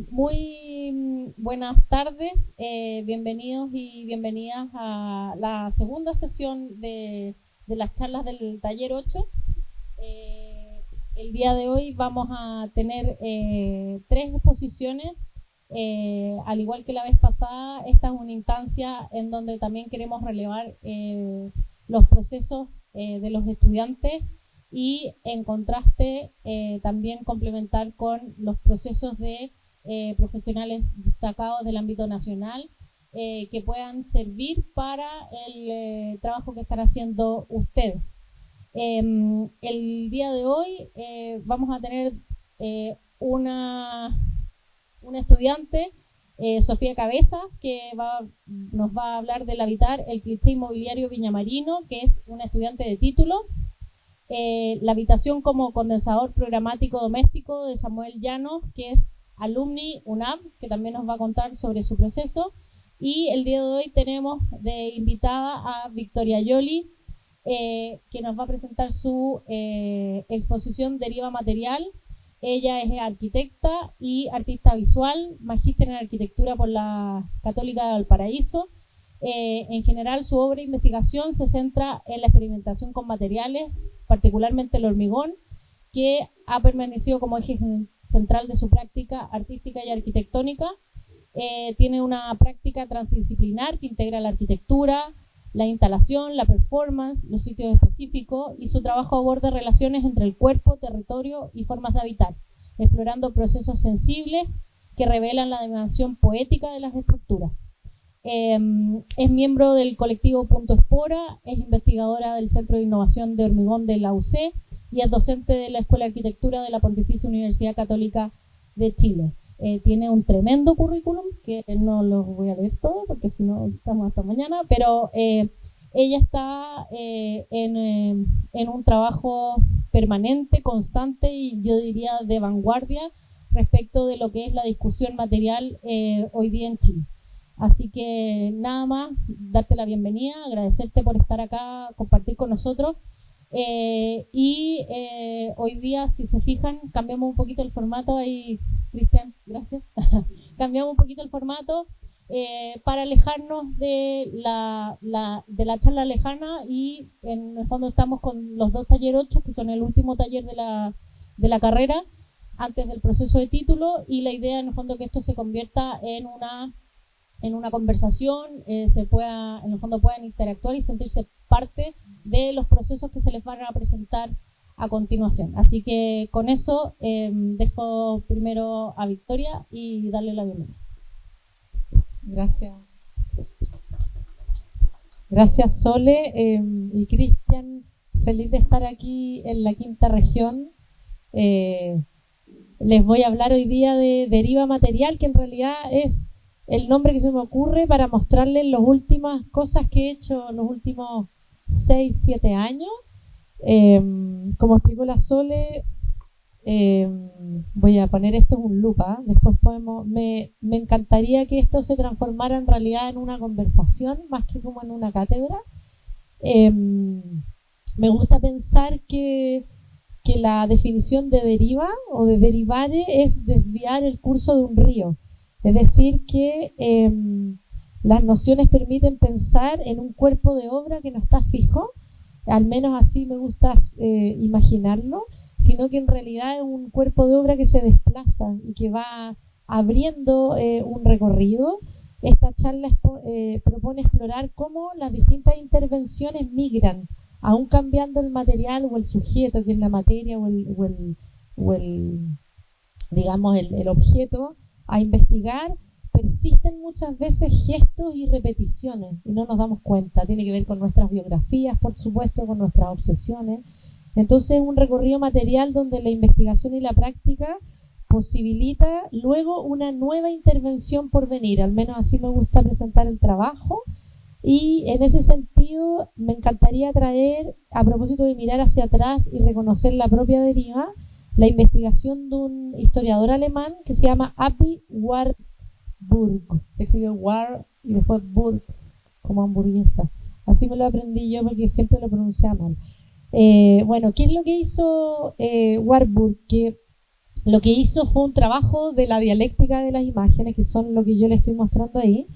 Muy buenas tardes, bienvenidos y bienvenidas a la segunda sesión de las charlas del taller 8. El día de hoy vamos a tener 3 exposiciones. Al igual que la vez pasada, esta es una instancia en donde también queremos relevar los procesos de los estudiantes y en contraste también complementar con los procesos de profesionales destacados del ámbito nacional que puedan servir para el trabajo que están haciendo ustedes. El día de hoy vamos a tener una estudiante, Sofía Cabeza, que nos va a hablar del habitar el cliché inmobiliario viñamarino, que es una estudiante de título. La habitación como condensador programático doméstico de Samuel Llanos, que es alumni UNAM, que también nos va a contar sobre su proceso. Y el día de hoy tenemos de invitada a Victoria Yoli, que nos va a presentar su exposición Deriva Material. Ella es arquitecta y artista visual, magíster en arquitectura por la Católica de Valparaíso. En general, su obra de investigación se centra en la experimentación con materiales, particularmente el hormigón, que ha permanecido como eje central de su práctica artística y arquitectónica. Tiene una práctica transdisciplinar que integra la arquitectura, la instalación, la performance, los sitios específicos, y su trabajo aborda relaciones entre el cuerpo, territorio y formas de habitar, explorando procesos sensibles que revelan la dimensión poética de las estructuras. Es miembro del colectivo Punto Espora, es investigadora del Centro de Innovación de Hormigón de la UC y es docente de la Escuela de Arquitectura de la Pontificia Universidad Católica de Chile. Tiene un tremendo currículum que no lo voy a leer todo porque si no estamos hasta mañana, pero ella está en un trabajo permanente, constante y yo diría de vanguardia respecto de lo que es la discusión material hoy día en Chile. Así que nada más, darte la bienvenida, agradecerte por estar acá, compartir con nosotros. Hoy día, si se fijan, cambiamos un poquito el formato ahí, Cristian, gracias. Cambiamos un poquito el formato para alejarnos de de la charla lejana y en el fondo estamos con los 2 taller 8, que son el último taller de la carrera antes del proceso de título, y la idea en el fondo que esto se convierta en una conversación, en el fondo puedan interactuar y sentirse parte de los procesos que se les van a presentar a continuación. Así que con eso dejo primero a Victoria y darle la bienvenida. Gracias. Gracias, Sole y Cristian. Feliz de estar aquí en la quinta región. Les voy a hablar hoy día de Deriva Material, que en realidad es el nombre que se me ocurre para mostrarles las últimas cosas que he hecho en los últimos 6, 7 años. Como explicó la Sole, voy a poner esto en un loop, después me encantaría que esto se transformara en realidad en una conversación más que como en una cátedra. Me gusta pensar que la definición de deriva o de derivare es desviar el curso de un río. Es decir, que las nociones permiten pensar en un cuerpo de obra que no está fijo, al menos así me gusta imaginarlo, sino que en realidad es un cuerpo de obra que se desplaza y que va abriendo un recorrido. Esta charla propone explorar cómo las distintas intervenciones migran, aún cambiando el material o el sujeto, que es la materia o el objeto a investigar. Persisten muchas veces gestos y repeticiones y no nos damos cuenta. Tiene que ver con nuestras biografías, por supuesto, con nuestras obsesiones. Entonces, un recorrido material donde la investigación y la práctica posibilita luego una nueva intervención por venir. Al menos así me gusta presentar el trabajo. Y en ese sentido, me encantaría traer, a propósito de mirar hacia atrás y reconocer la propia deriva, la investigación de un historiador alemán que se llama Appy Warburg. Se escribe War y después Burg, como hamburguesa. Así me lo aprendí yo porque siempre lo pronunciaba mal. Bueno, ¿qué es lo que hizo Warburg? Que lo que hizo fue un trabajo de la dialéctica de las imágenes, que son lo que yo le estoy mostrando ahí.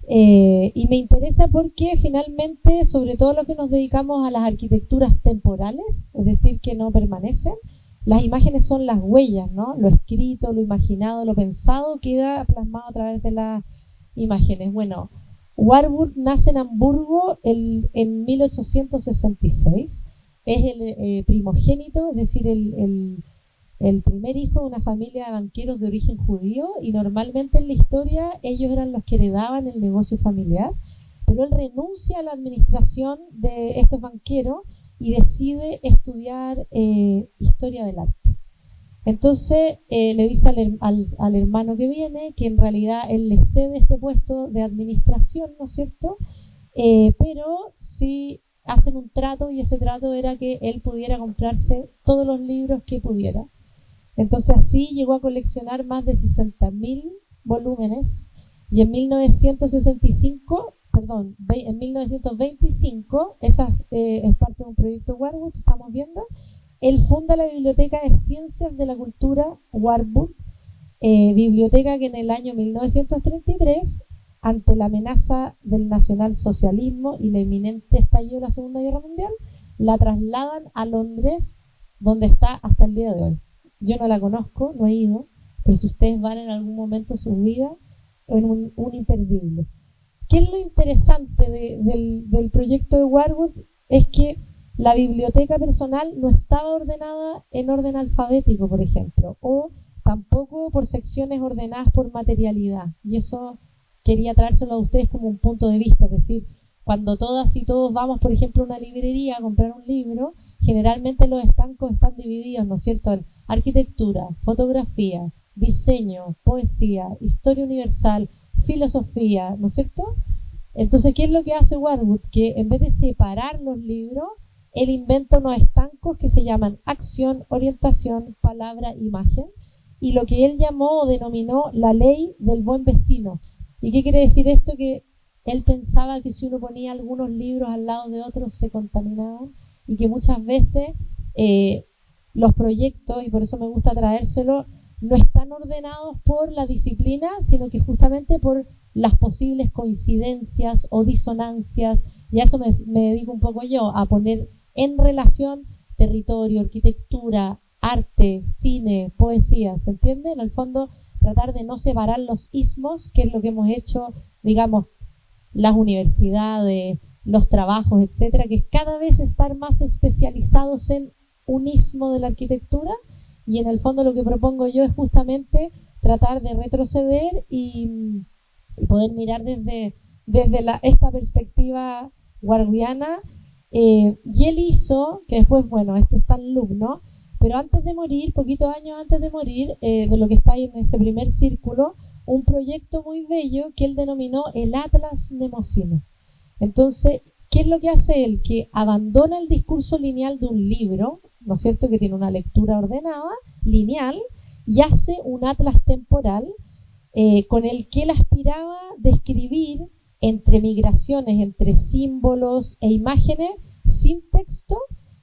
Y me interesa porque finalmente, sobre todo lo que nos dedicamos a las arquitecturas temporales, es decir, que no permanecen, las imágenes son las huellas, ¿no? Lo escrito, lo imaginado, lo pensado queda plasmado a través de las imágenes. Bueno, Warburg nace en Hamburgo en 1866, es el primogénito, es decir, el primer hijo de una familia de banqueros de origen judío, y normalmente en la historia ellos eran los que heredaban el negocio familiar, pero él renuncia a la administración de estos banqueros y decide estudiar historia del arte. Entonces le dice al hermano que viene que en realidad él le cede este puesto de administración, ¿no es cierto? Pero sí hacen un trato, y ese trato era que él pudiera comprarse todos los libros que pudiera. Entonces así llegó a coleccionar más de 60.000 volúmenes, y en 1925, esa es parte de un proyecto Warburg que estamos viendo, él funda la Biblioteca de Ciencias de la Cultura Warburg, biblioteca que en el año 1933, ante la amenaza del nacionalsocialismo y la inminente estallido de la Segunda Guerra Mundial, la trasladan a Londres, donde está hasta el día de hoy. Yo no la conozco, no he ido, pero si ustedes van en algún momento de su vida, es un imperdible. ¿Qué es lo interesante del proyecto de Warburg? Es que la biblioteca personal no estaba ordenada en orden alfabético, por ejemplo, o tampoco por secciones ordenadas por materialidad. Y eso quería traérselo a ustedes como un punto de vista, es decir, cuando todas y todos vamos, por ejemplo, a una librería a comprar un libro, generalmente los estancos están divididos, ¿no es cierto?, en arquitectura, fotografía, diseño, poesía, historia universal, filosofía, ¿no es cierto? Entonces, ¿qué es lo que hace Warburg? Que en vez de separar los libros, él inventa unos estancos que se llaman acción, orientación, palabra, imagen, y lo que él llamó o denominó la ley del buen vecino. ¿Y qué quiere decir esto? Que él pensaba que si uno ponía algunos libros al lado de otros se contaminaban, y que muchas veces los proyectos, y por eso me gusta traérselo, no están ordenados por la disciplina, sino que justamente por las posibles coincidencias o disonancias, y a eso me dedico un poco yo, a poner en relación territorio, arquitectura, arte, cine, poesía, ¿se entiende? En el fondo, tratar de no separar los ismos, que es lo que hemos hecho, digamos, las universidades, los trabajos, etcétera, que es cada vez estar más especializados en un ismo de la arquitectura, y en el fondo lo que propongo yo es justamente tratar de retroceder y poder mirar desde esta perspectiva warburgiana. Y él hizo, que después, bueno, este está en loop, ¿no? Pero antes de morir, poquitos años antes de morir, de lo que está ahí en ese primer círculo, un proyecto muy bello que él denominó el Atlas Mnemosine. Entonces, ¿qué es lo que hace él? Que abandona el discurso lineal de un libro, ¿no es cierto?, que tiene una lectura ordenada, lineal, y hace un atlas temporal con el que él aspiraba a describir entre migraciones, entre símbolos e imágenes, sin texto,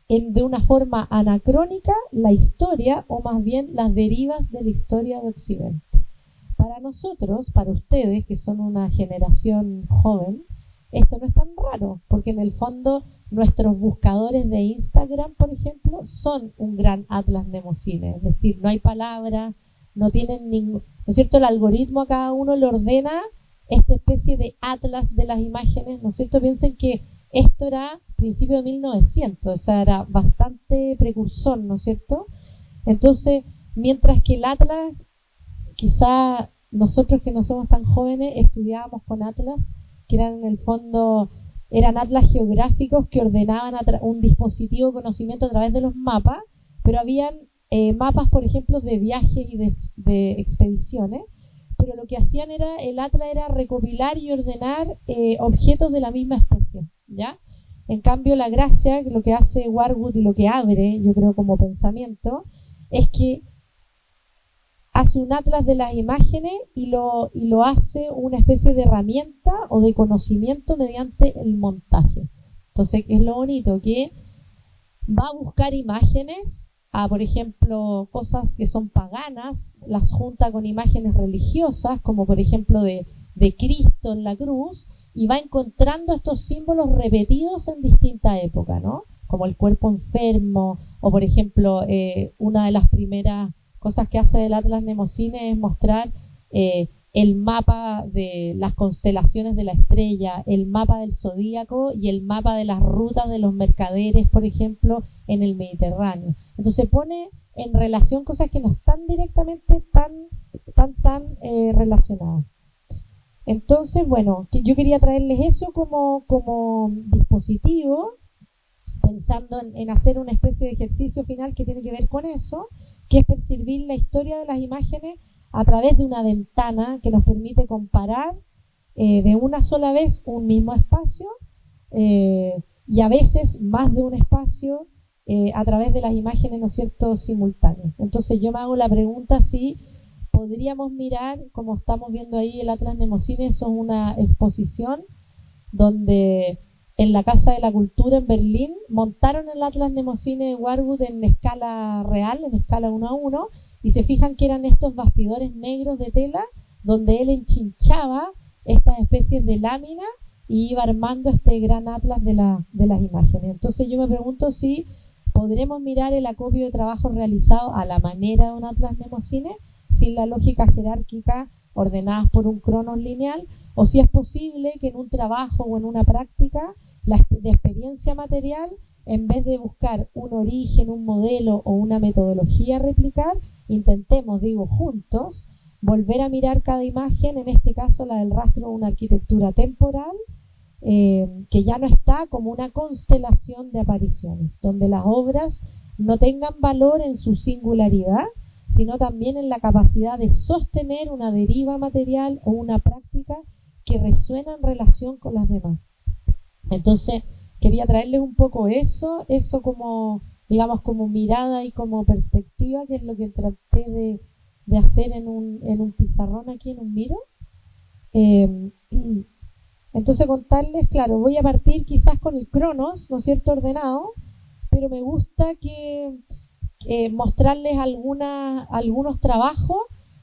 de una forma anacrónica, la historia, o más bien las derivas de la historia de Occidente. Para nosotros, para ustedes, que son una generación joven, esto no es tan raro, porque en el fondo nuestros buscadores de Instagram, por ejemplo, son un gran atlas mnemosine, es decir, no hay palabra, no tienen ningún, ¿no es cierto? El algoritmo a cada uno le ordena esta especie de atlas de las imágenes, ¿no es cierto? Piensen que esto era principio de 1900, o sea, era bastante precursor, ¿no es cierto? Entonces, mientras que el atlas, quizá nosotros que no somos tan jóvenes estudiábamos con atlas, que eran en el fondo, eran atlas geográficos que ordenaban un dispositivo de conocimiento a través de los mapas, pero habían mapas, por ejemplo, de viajes y de expediciones, pero lo que hacían era, el atlas era recopilar y ordenar objetos de la misma especie, ¿ya? En cambio, la gracia, lo que hace Warburg y lo que abre, yo creo, como pensamiento, es que hace un atlas de las imágenes y lo hace una especie de herramienta o de conocimiento mediante el montaje. Entonces, es lo bonito, que va a buscar imágenes a, por ejemplo, cosas que son paganas, las junta con imágenes religiosas, como por ejemplo de Cristo en la cruz, y va encontrando estos símbolos repetidos en distintas épocas, ¿no? Como el cuerpo enfermo, o por ejemplo, una de las primeras cosas que hace el Atlas Mnemosyne es mostrar el mapa de las constelaciones de la estrella, el mapa del zodíaco y el mapa de las rutas de los mercaderes, por ejemplo, en el Mediterráneo. Entonces pone en relación cosas que no están directamente tan relacionadas. Entonces, bueno, yo quería traerles eso como dispositivo, pensando en hacer una especie de ejercicio final que tiene que ver con eso, que es percibir la historia de las imágenes a través de una ventana que nos permite comparar de una sola vez un mismo espacio y a veces más de un espacio a través de las imágenes, ¿no es cierto?, simultáneas. Entonces yo me hago la pregunta si podríamos mirar, como estamos viendo ahí el Atlas Mnemosyne, eso es una exposición donde en la Casa de la Cultura en Berlín montaron el Atlas Mnemosyne de Warwood en escala real, en escala 1:1, y se fijan que eran estos bastidores negros de tela donde él enchinchaba estas especies de láminas y iba armando este gran atlas de las imágenes. Entonces yo me pregunto si podremos mirar el acopio de trabajo realizado a la manera de un Atlas Mnemosyne, sin la lógica jerárquica ordenadas por un cronos lineal, o si es posible que en un trabajo o en una práctica de experiencia material, en vez de buscar un origen, un modelo o una metodología a replicar, intentemos, juntos, volver a mirar cada imagen, en este caso la del rastro de una arquitectura temporal, que ya no está como una constelación de apariciones, donde las obras no tengan valor en su singularidad, sino también en la capacidad de sostener una deriva material o una práctica que resuena en relación con las demás. Entonces, quería traerles un poco eso como, digamos, como mirada y como perspectiva, que es lo que traté de hacer en un pizarrón aquí, en un miro. Entonces, contarles, claro, voy a partir quizás con el Cronos, ¿no es cierto?, ordenado, pero me gusta que mostrarles algunos trabajos,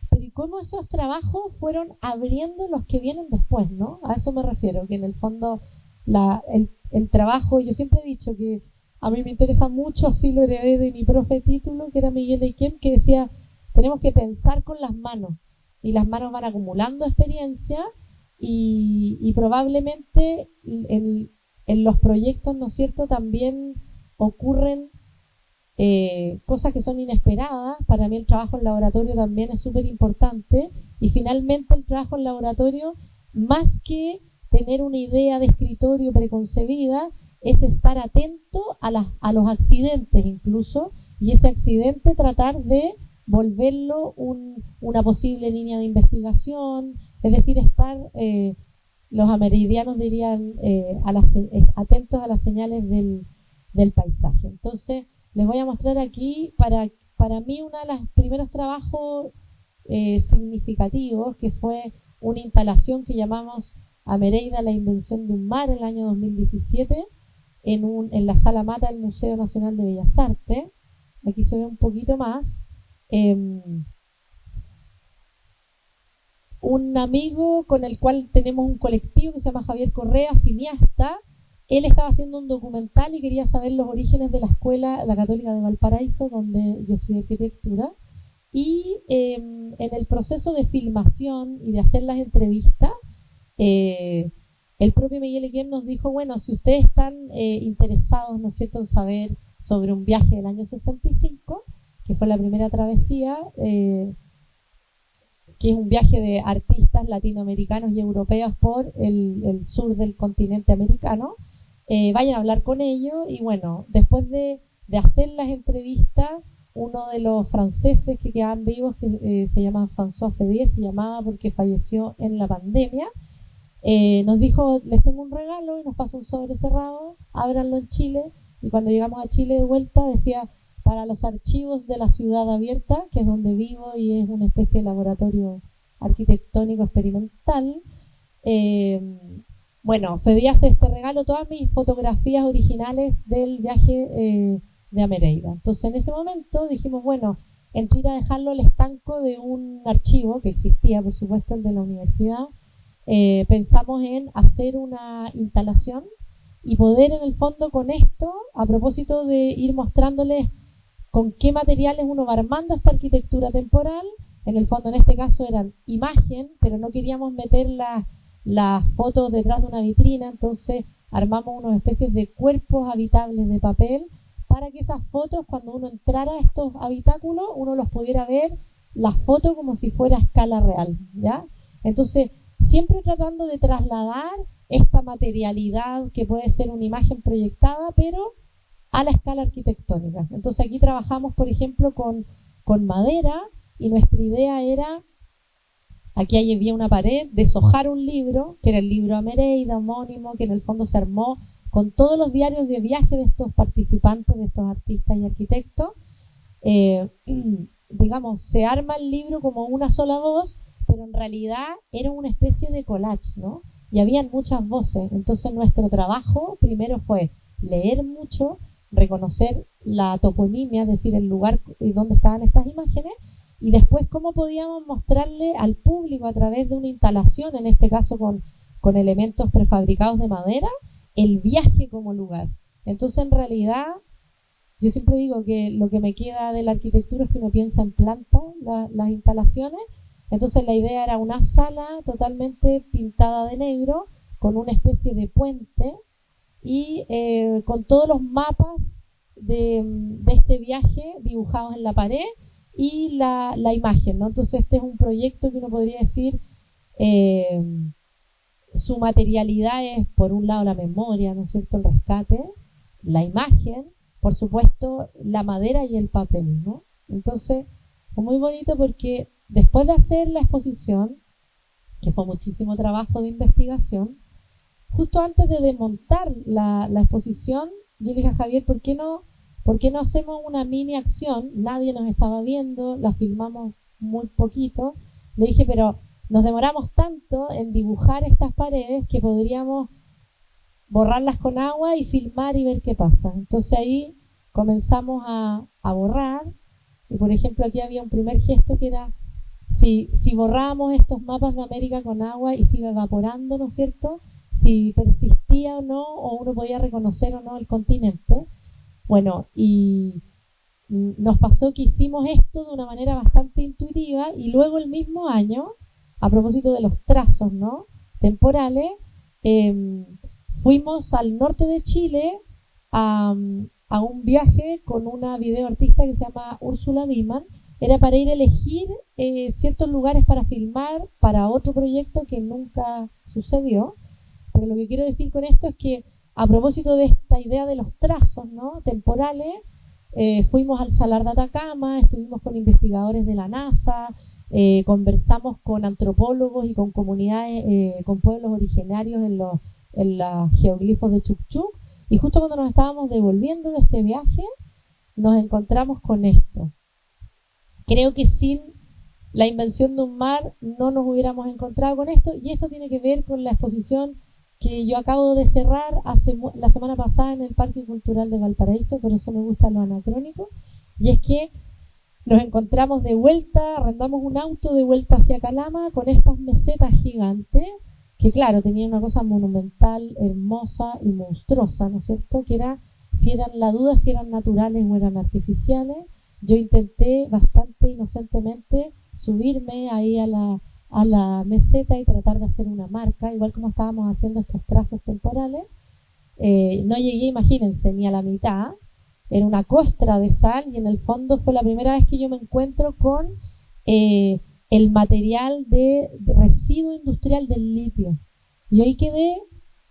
pero y cómo esos trabajos fueron abriendo los que vienen después, ¿no? A eso me refiero, que en el fondo el trabajo, yo siempre he dicho que a mí me interesa mucho, así lo heredé de mi profe de título, que era Miguel Eiquem, que decía, tenemos que pensar con las manos, y las manos van acumulando experiencia, y probablemente en los proyectos, ¿no es cierto?, también ocurren cosas que son inesperadas. Para mí el trabajo en laboratorio también es súper importante, y finalmente el trabajo en laboratorio, más que tener una idea de escritorio preconcebida, es estar atento a los accidentes incluso, y ese accidente tratar de volverlo una posible línea de investigación, es decir, estar, los ameridianos dirían, atentos a las señales del paisaje. Entonces, les voy a mostrar aquí, para mí, uno de los primeros trabajos significativos, que fue una instalación que llamamos Amereida, la invención de un mar, en el año 2017, en la Sala Mata del Museo Nacional de Bellas Artes. Aquí se ve un poquito más. Un amigo con el cual tenemos un colectivo que se llama Javier Correa, cineasta. Él estaba haciendo un documental y quería saber los orígenes de la escuela, la Católica de Valparaíso, donde yo estudié arquitectura. Y en el proceso de filmación y de hacer las entrevistas, el propio Miguel Eiquem nos dijo, bueno, si ustedes están interesados, ¿no es cierto?, en saber sobre un viaje del año 65, que fue la primera travesía, que es un viaje de artistas latinoamericanos y europeos por el sur del continente americano, vayan a hablar con ellos. Y bueno, después de hacer las entrevistas, uno de los franceses que quedaban vivos, que se llama François Fédier, se llamaba porque falleció en la pandemia, nos dijo, les tengo un regalo, y nos pasó un sobre cerrado, ábranlo en Chile. Y cuando llegamos a Chile de vuelta decía, para los archivos de la ciudad abierta, que es donde vivo y es una especie de laboratorio arquitectónico experimental. Bueno, Fédier hace este regalo, todas mis fotografías originales del viaje de Amereida. Entonces en ese momento dijimos, bueno, entre ir a dejarlo al estanco de un archivo que existía, por supuesto, el de la universidad, pensamos en hacer una instalación y poder en el fondo con esto, a propósito de ir mostrándoles con qué materiales uno va armando esta arquitectura temporal. En el fondo en este caso eran imagen, pero no queríamos meter las fotos detrás de una vitrina, entonces armamos unas especies de cuerpos habitables de papel para que esas fotos, cuando uno entrara a estos habitáculos, uno los pudiera ver, la foto como si fuera a escala real, ¿ya? Entonces, siempre tratando de trasladar esta materialidad que puede ser una imagen proyectada, pero a la escala arquitectónica. Entonces aquí trabajamos, por ejemplo, con madera, y nuestra idea era, aquí había una pared, deshojar un libro, que era el libro Amereida, homónimo, que en el fondo se armó con todos los diarios de viaje de estos participantes, de estos artistas y arquitectos. Digamos, se arma el libro como una sola voz, pero en realidad era una especie de collage, ¿no? Y habían muchas voces. Entonces nuestro trabajo primero fue leer mucho, reconocer la toponimia, es decir, el lugar donde estaban estas imágenes, y después cómo podíamos mostrarle al público a través de una instalación, en este caso con elementos prefabricados de madera, el viaje como lugar. Entonces en realidad yo siempre digo que lo que me queda de la arquitectura es que uno piensa en planta, las instalaciones. Entonces la idea era una sala totalmente pintada de negro, con una especie de puente y con todos los mapas de este viaje dibujados en la pared y la imagen, ¿no? Entonces este es un proyecto que uno podría decir, su materialidad es por un lado la memoria, ¿no es cierto?, el rescate, la imagen, por supuesto la madera y el papel, ¿no? Entonces fue muy bonito porque después de hacer la exposición, que fue muchísimo trabajo de investigación, justo antes de desmontar la exposición, yo le dije a Javier, ¿por qué no hacemos una mini acción? Nadie nos estaba viendo, la filmamos muy poquito. Le dije, pero nos demoramos tanto en dibujar estas paredes que podríamos borrarlas con agua y filmar y ver qué pasa. Entonces ahí comenzamos a borrar, y por ejemplo aquí había un primer gesto que era, si borrábamos estos mapas de América con agua y se iba evaporando, ¿no es cierto?, si persistía o no, o uno podía reconocer o no el continente. Bueno, y nos pasó que hicimos esto de una manera bastante intuitiva, y luego el mismo año, a propósito de los trazos, ¿no?, temporales, fuimos al norte de Chile a un viaje con una videoartista que se llama Úrsula Biman. Era para ir a elegir ciertos lugares para filmar para otro proyecto que nunca sucedió. Pero lo que quiero decir con esto es que, a propósito de esta idea de los trazos, ¿no?, temporales, fuimos al Salar de Atacama, estuvimos con investigadores de la NASA, conversamos con antropólogos y con comunidades, con pueblos originarios en los geoglifos de Chukchuk, y justo cuando nos estábamos devolviendo de este viaje nos encontramos con esto. Creo que sin la invención de un mar no nos hubiéramos encontrado con esto, y esto tiene que ver con la exposición que yo acabo de cerrar la semana pasada en el Parque Cultural de Valparaíso. Por eso me gusta lo anacrónico, y es que nos encontramos de vuelta, arrendamos un auto de vuelta hacia Calama con estas mesetas gigantes que, claro, tenían una cosa monumental, hermosa y monstruosa, ¿no es cierto?, que era, si eran la duda si eran naturales o eran artificiales. Yo intenté bastante inocentemente subirme ahí a la meseta y tratar de hacer una marca, igual como estábamos haciendo estos trazos temporales. No llegué, imagínense, ni a la mitad. Era una costra de sal, y en el fondo fue la primera vez que yo me encuentro con el material de residuo industrial del litio. Y ahí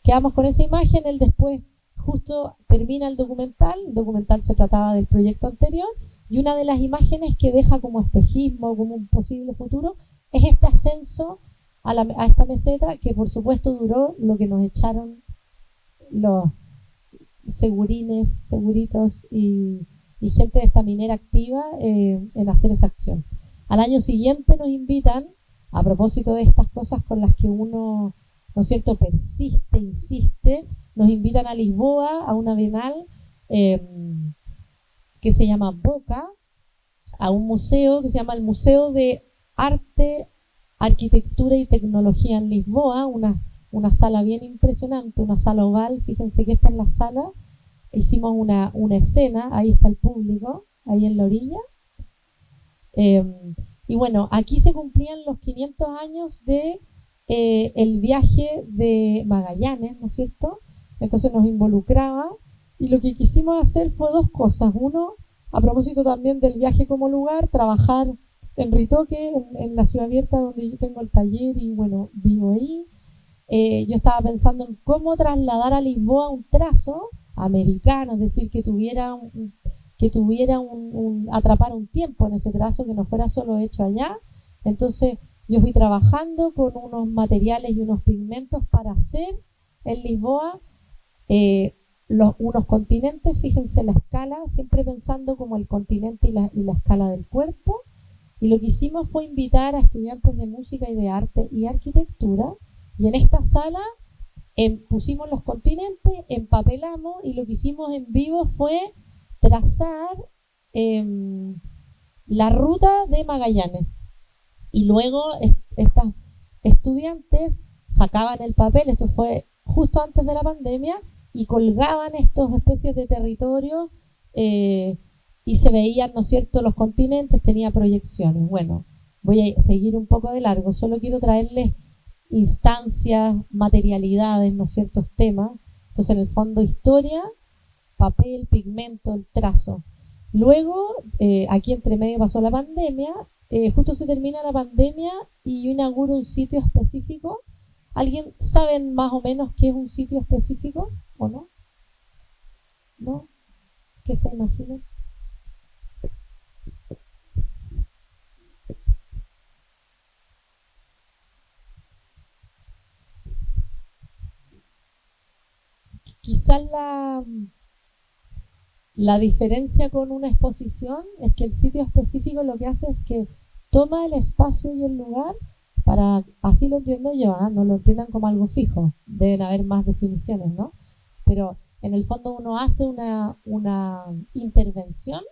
quedamos con esa imagen. Él después justo termina el documental se trataba del proyecto anterior, y una de las imágenes que deja como espejismo, como un posible futuro, es este ascenso a esta meseta, que por supuesto duró lo que nos echaron los seguritos y gente de esta minera activa en hacer esa acción. Al año siguiente nos invitan, a propósito de estas cosas con las que uno, ¿no es cierto?, insiste, nos invitan a Lisboa a una bienal que se llama Boca, a un museo que se llama el Museo de Arte, Arquitectura y Tecnología en Lisboa, una sala bien impresionante, una sala oval. Fíjense que esta es la sala, hicimos una escena, ahí está el público, ahí en la orilla. Y bueno, aquí se cumplían los 500 años de el viaje de Magallanes, ¿no es cierto? Entonces nos involucraba, y lo que quisimos hacer fue dos cosas. Uno, a propósito también del viaje como lugar, trabajar en Ritoque, en la ciudad abierta donde yo tengo el taller y bueno, vivo ahí. Yo estaba pensando en cómo trasladar a Lisboa un trazo americano, es decir, que tuviera atrapar un tiempo en ese trazo, que no fuera solo hecho allá. Entonces yo fui trabajando con unos materiales y unos pigmentos para hacer en Lisboa unos continentes. Fíjense la escala, siempre pensando como el continente y la escala del cuerpo. Y lo que hicimos fue invitar a estudiantes de música y de arte y arquitectura, y en esta sala pusimos los continentes, empapelamos, y lo que hicimos en vivo fue trazar la ruta de Magallanes. Y luego estas estudiantes sacaban el papel, esto fue justo antes de la pandemia, y colgaban estas especies de territorios y se veían, ¿no es cierto?, los continentes, tenía proyecciones. Bueno, voy a seguir un poco de largo, solo quiero traerles instancias, materialidades, ¿no es cierto?, temas. Entonces, en el fondo, historia, papel, pigmento, el trazo. Luego, aquí entre medio pasó la pandemia, justo se termina la pandemia y yo inauguro un sitio específico. ¿Alguien sabe más o menos qué es un sitio específico o no? ¿No? ¿Qué se imaginan? Quizás la diferencia con una exposición es que el sitio específico lo que hace es que toma el espacio y el lugar para, así lo entiendo yo, no lo entiendan como algo fijo, deben haber más definiciones, ¿no? Pero en el fondo uno hace una intervención,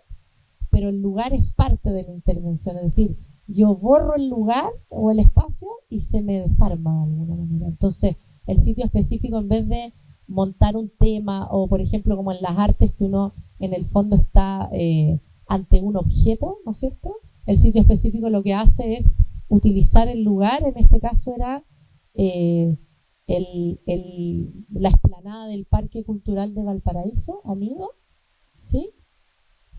pero el lugar es parte de la intervención, es decir, yo borro el lugar o el espacio y se me desarma de alguna manera. Entonces, el sitio específico, en vez de montar un tema, o por ejemplo como en las artes, que uno en el fondo está ante un objeto, ¿no es cierto? El sitio específico lo que hace es utilizar el lugar. En este caso era la explanada del Parque Cultural de Valparaíso, amigo, ¿sí?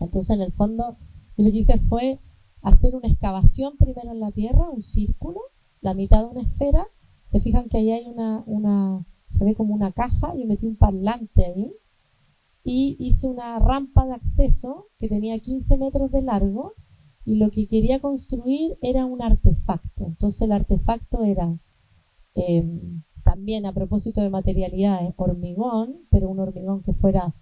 Entonces, en el fondo, yo lo que hice fue hacer una excavación primero en la tierra, un círculo, la mitad de una esfera. Se fijan que ahí hay se ve como una caja, y metí un parlante ahí, y hice una rampa de acceso que tenía 15 metros de largo, y lo que quería construir era un artefacto. Entonces el artefacto era, también a propósito de materialidades, hormigón, pero un hormigón que fuera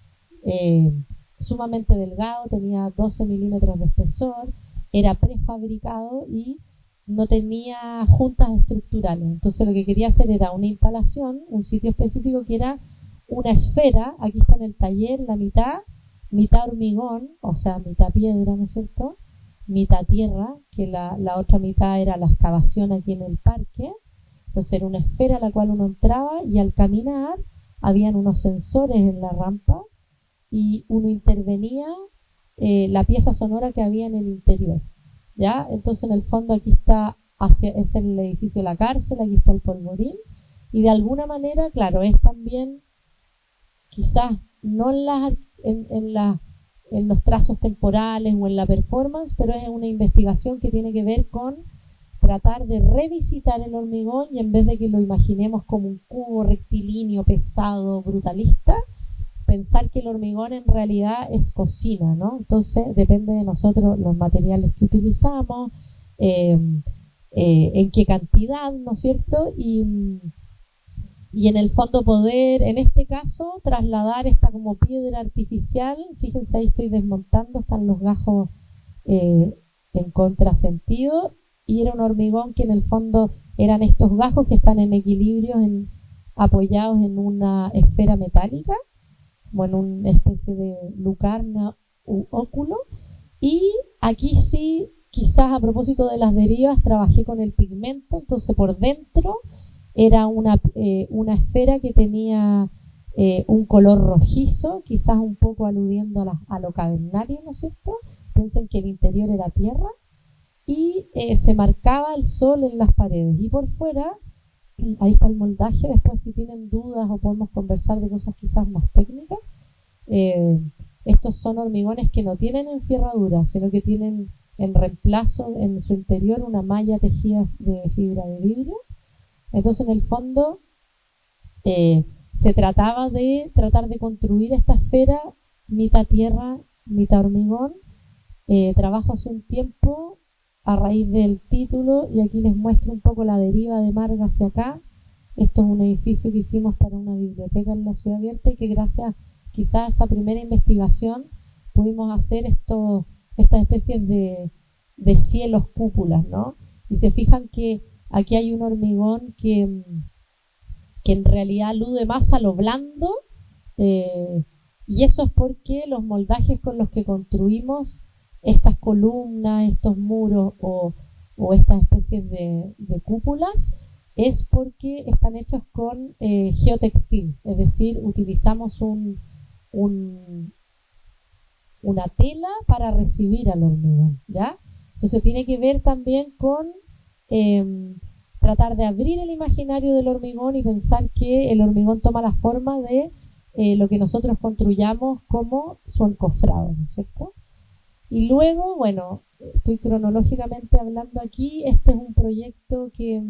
sumamente delgado, tenía 12 milímetros de espesor, era prefabricado y no tenía juntas estructurales. Entonces lo que quería hacer era una instalación, un sitio específico que era una esfera. Aquí está en el taller la mitad hormigón, o sea, mitad piedra, ¿no es cierto?, mitad tierra, que la otra mitad era la excavación aquí en el parque. Entonces era una esfera a la cual uno entraba, y al caminar habían unos sensores en la rampa y uno intervenía la pieza sonora que había en el interior, ¿ya? Entonces en el fondo aquí está, es el edificio de la cárcel, aquí está el Polvorín, y de alguna manera, claro, es también quizás no en los trazos temporales o en la performance, pero es una investigación que tiene que ver con tratar de revisitar el hormigón, y en vez de que lo imaginemos como un cubo rectilíneo, pesado, brutalista, pensar que el hormigón en realidad es cocina, ¿no? Entonces depende de nosotros los materiales que utilizamos, en qué cantidad, ¿no es cierto? Y en el fondo poder, en este caso, trasladar esta como piedra artificial. Fíjense, ahí estoy desmontando, están los gajos en contrasentido, y era un hormigón que en el fondo eran estos gajos que están en equilibrio, apoyados en una esfera metálica, bueno, una especie de lucarna óculo. Y aquí sí, quizás a propósito de las derivas, trabajé con el pigmento, entonces por dentro era una esfera que tenía un color rojizo, quizás un poco aludiendo a lo cavernario, ¿no es cierto? Piensen que el interior era tierra y se marcaba el sol en las paredes. Y por fuera, ahí está el moldaje, después si tienen dudas o podemos conversar de cosas quizás más técnicas, estos son hormigones que no tienen enferradura, sino que tienen en reemplazo en su interior una malla tejida de fibra de vidrio. Entonces en el fondo se trataba de tratar de construir esta esfera mitad tierra, mitad hormigón. Trabajo hace un tiempo a raíz del título y aquí les muestro un poco la deriva de Marga hacia acá. Esto es un edificio que hicimos para una biblioteca en la Ciudad Abierta y que gracias quizás a esa primera investigación pudimos hacer estas especies de cielos cúpulas, ¿no? Y se fijan que aquí hay un hormigón que en realidad alude más a lo blando, y eso es porque los moldajes con los que construimos estas columnas, estos muros o estas especies de cúpulas es porque están hechos con geotextil, es decir, utilizamos una tela para recibir al hormigón, ¿ya? Entonces tiene que ver también con tratar de abrir el imaginario del hormigón y pensar que el hormigón toma la forma de lo que nosotros construyamos como su encofrado, ¿no es cierto? Y luego, bueno, estoy cronológicamente hablando aquí, este es un proyecto que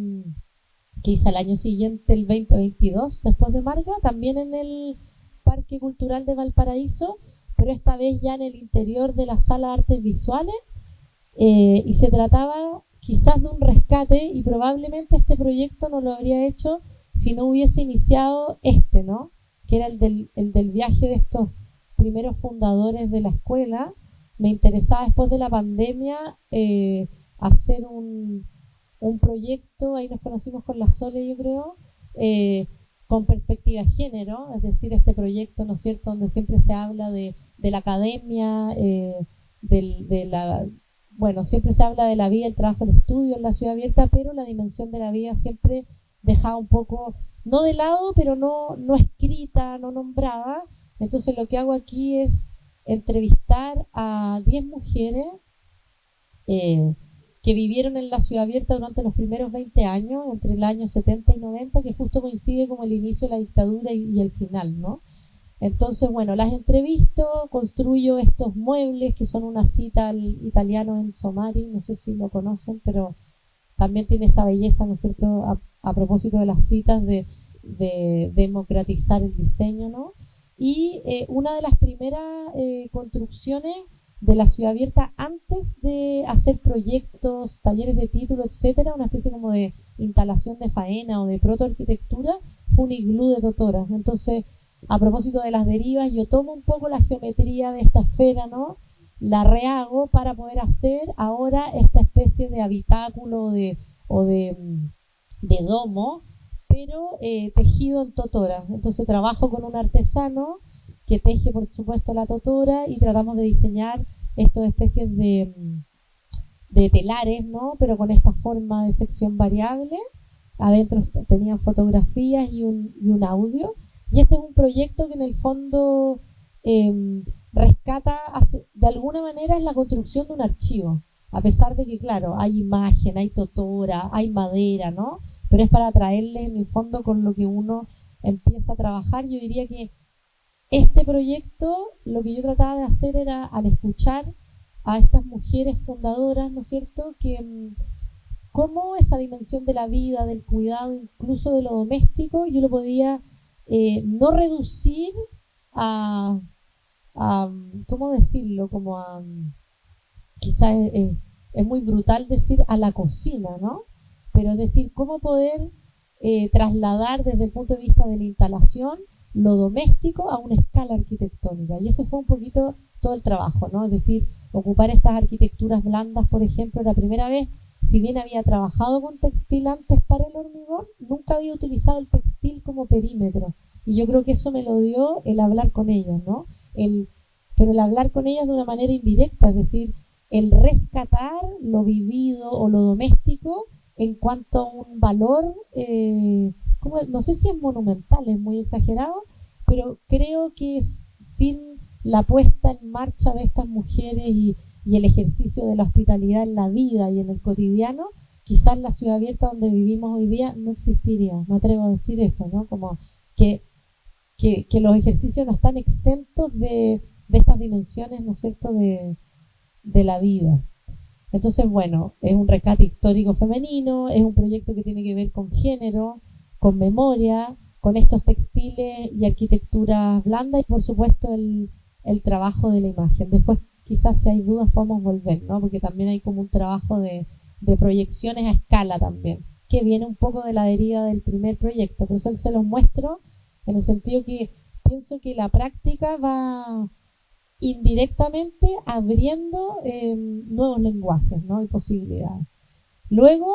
hice al año siguiente, el 2022, después de Marga, también en el Parque Cultural de Valparaíso, pero esta vez ya en el interior de la Sala de Artes Visuales, y se trataba quizás de un rescate y probablemente este proyecto no lo habría hecho si no hubiese iniciado ¿no? Que era el del viaje de estos primeros fundadores de la escuela. Me interesaba después de la pandemia hacer un proyecto, ahí nos conocimos con la Sole, yo creo, con perspectiva de género, es decir, este proyecto, ¿no es cierto?, donde siempre se habla de la academia, bueno, siempre se habla de la vida, el trabajo, el estudio en la Ciudad Abierta, pero la dimensión de la vida siempre dejada un poco, no de lado, pero no escrita, no nombrada. Entonces lo que hago aquí es entrevistar a 10 mujeres que vivieron en la Ciudad Abierta durante los primeros 20 años, entre el año 70 y 90, que justo coincide con el inicio de la dictadura y el final, ¿no? Entonces, bueno, las entrevisto, construyo estos muebles que son una cita al italiano Enzo Mari, no sé si lo conocen, pero también tiene esa belleza, ¿no es cierto?, a propósito de las citas de democratizar el diseño, ¿no? Y una de las primeras construcciones de la Ciudad Abierta antes de hacer proyectos, talleres de título, etcétera, una especie como de instalación de faena o de protoarquitectura, fue un iglú de Totora. Entonces, a propósito de las derivas, yo tomo un poco la geometría de esta esfera, ¿no? La rehago para poder hacer ahora esta especie de habitáculo o de domo, pero tejido en totora. Entonces trabajo con un artesano que teje, por supuesto, la totora y tratamos de diseñar estas especies de telares, ¿no? Pero con esta forma de sección variable. Adentro tenían fotografías y un audio. Y este es un proyecto que en el fondo rescata, de alguna manera, es la construcción de un archivo. A pesar de que, claro, hay imagen, hay totora, hay madera, ¿no? Pero es para traerle en el fondo con lo que uno empieza a trabajar. Yo diría que este proyecto, lo que yo trataba de hacer era, al escuchar a estas mujeres fundadoras, ¿no es cierto?, que cómo esa dimensión de la vida, del cuidado, incluso de lo doméstico, yo lo podía no reducir a ¿cómo decirlo? Como a, quizás es muy brutal decir a la cocina, ¿no? Pero es decir, cómo poder trasladar desde el punto de vista de la instalación lo doméstico a una escala arquitectónica. Y ese fue un poquito todo el trabajo, ¿no? Es decir, ocupar estas arquitecturas blandas, por ejemplo, la primera vez, si bien había trabajado con textil antes para el hormigón, nunca había utilizado el textil como perímetro. Y yo creo que eso me lo dio el hablar con ellas, ¿no? pero el hablar con ellas de una manera indirecta, es decir, el rescatar lo vivido o lo doméstico en cuanto a un valor, no sé si es monumental, es muy exagerado, pero creo que sin la puesta en marcha de estas mujeres y el ejercicio de la hospitalidad en la vida y en el cotidiano, quizás la ciudad abierta donde vivimos hoy día no existiría. Me atrevo a decir eso, ¿no? Como que los ejercicios no están exentos de estas dimensiones, ¿no es cierto?, de la vida. Entonces, bueno, es un rescate histórico femenino, es un proyecto que tiene que ver con género, con memoria, con estos textiles y arquitectura blanda y, por supuesto, el trabajo de la imagen. Después, quizás si hay dudas podemos volver, ¿no? Porque también hay como un trabajo de proyecciones a escala también, que viene un poco de la deriva del primer proyecto. Por eso se los muestro en el sentido que pienso que la práctica va indirectamente abriendo nuevos lenguajes, ¿no? Y posibilidades. Luego,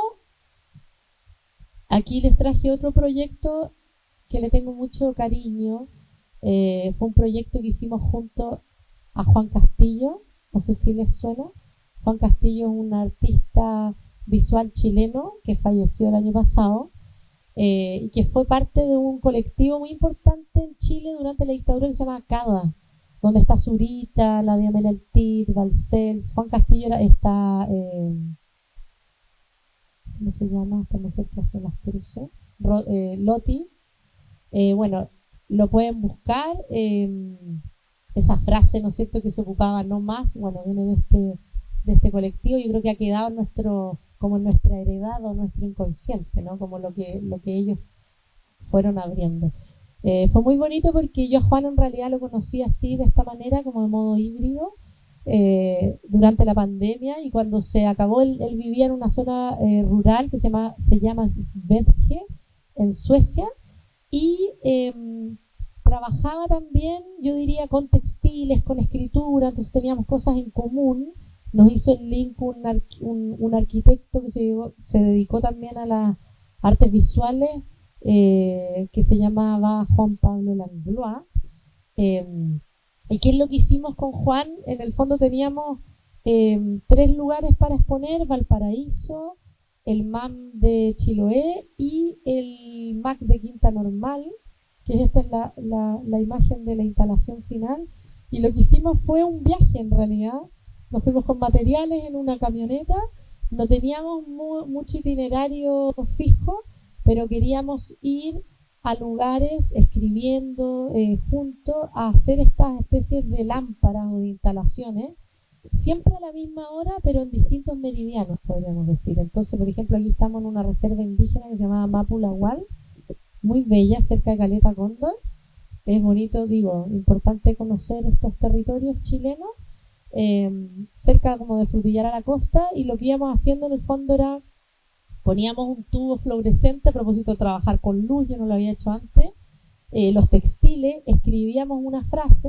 aquí les traje otro proyecto que le tengo mucho cariño. Fue un proyecto que hicimos junto a Juan Castillo, no sé si les suena. Juan Castillo es un artista visual chileno que falleció el año pasado y que fue parte de un colectivo muy importante en Chile durante la dictadura que se llama CADA, donde está Zurita, la Diamela Eltit, Balcells. Juan Castillo está, ¿cómo se llama esta mujer que hace las cruces? Loti. Bueno, lo pueden buscar. Esa frase, ¿no es cierto?, que se ocupaba no más, bueno, viene de este colectivo. Yo creo que ha quedado como en nuestra heredad o nuestro inconsciente, ¿no? Como lo que ellos fueron abriendo. Fue muy bonito porque yo a Juan en realidad lo conocí así, de esta manera, como de modo híbrido, durante la pandemia, y cuando se acabó, él vivía en una zona rural que se llama Svedje, en Suecia, y trabajaba también, yo diría, con textiles, con escritura, entonces teníamos cosas en común. Nos hizo el link un arquitecto que se dedicó también a las artes visuales, que se llamaba Juan Pablo Langlois. ¿Y qué es lo que hicimos con Juan? En el fondo teníamos 3 lugares para exponer: Valparaíso, el MAM de Chiloé y el MAC de Quinta Normal, que esta es la imagen de la instalación final. Y lo que hicimos fue un viaje, en realidad. Nos fuimos con materiales en una camioneta, no teníamos mucho itinerario fijo, pero queríamos ir a lugares escribiendo juntos, a hacer estas especies de lámparas o de instalaciones, siempre a la misma hora, pero en distintos meridianos, podríamos decir. Entonces, por ejemplo, aquí estamos en una reserva indígena que se llama Mapulahual, muy bella, cerca de Caleta Cóndor. Es bonito, digo, importante conocer estos territorios chilenos, cerca como de Frutillar a la costa, y lo que íbamos haciendo en el fondo era, poníamos un tubo fluorescente a propósito de trabajar con luz, yo no lo había hecho antes, los textiles, escribíamos una frase,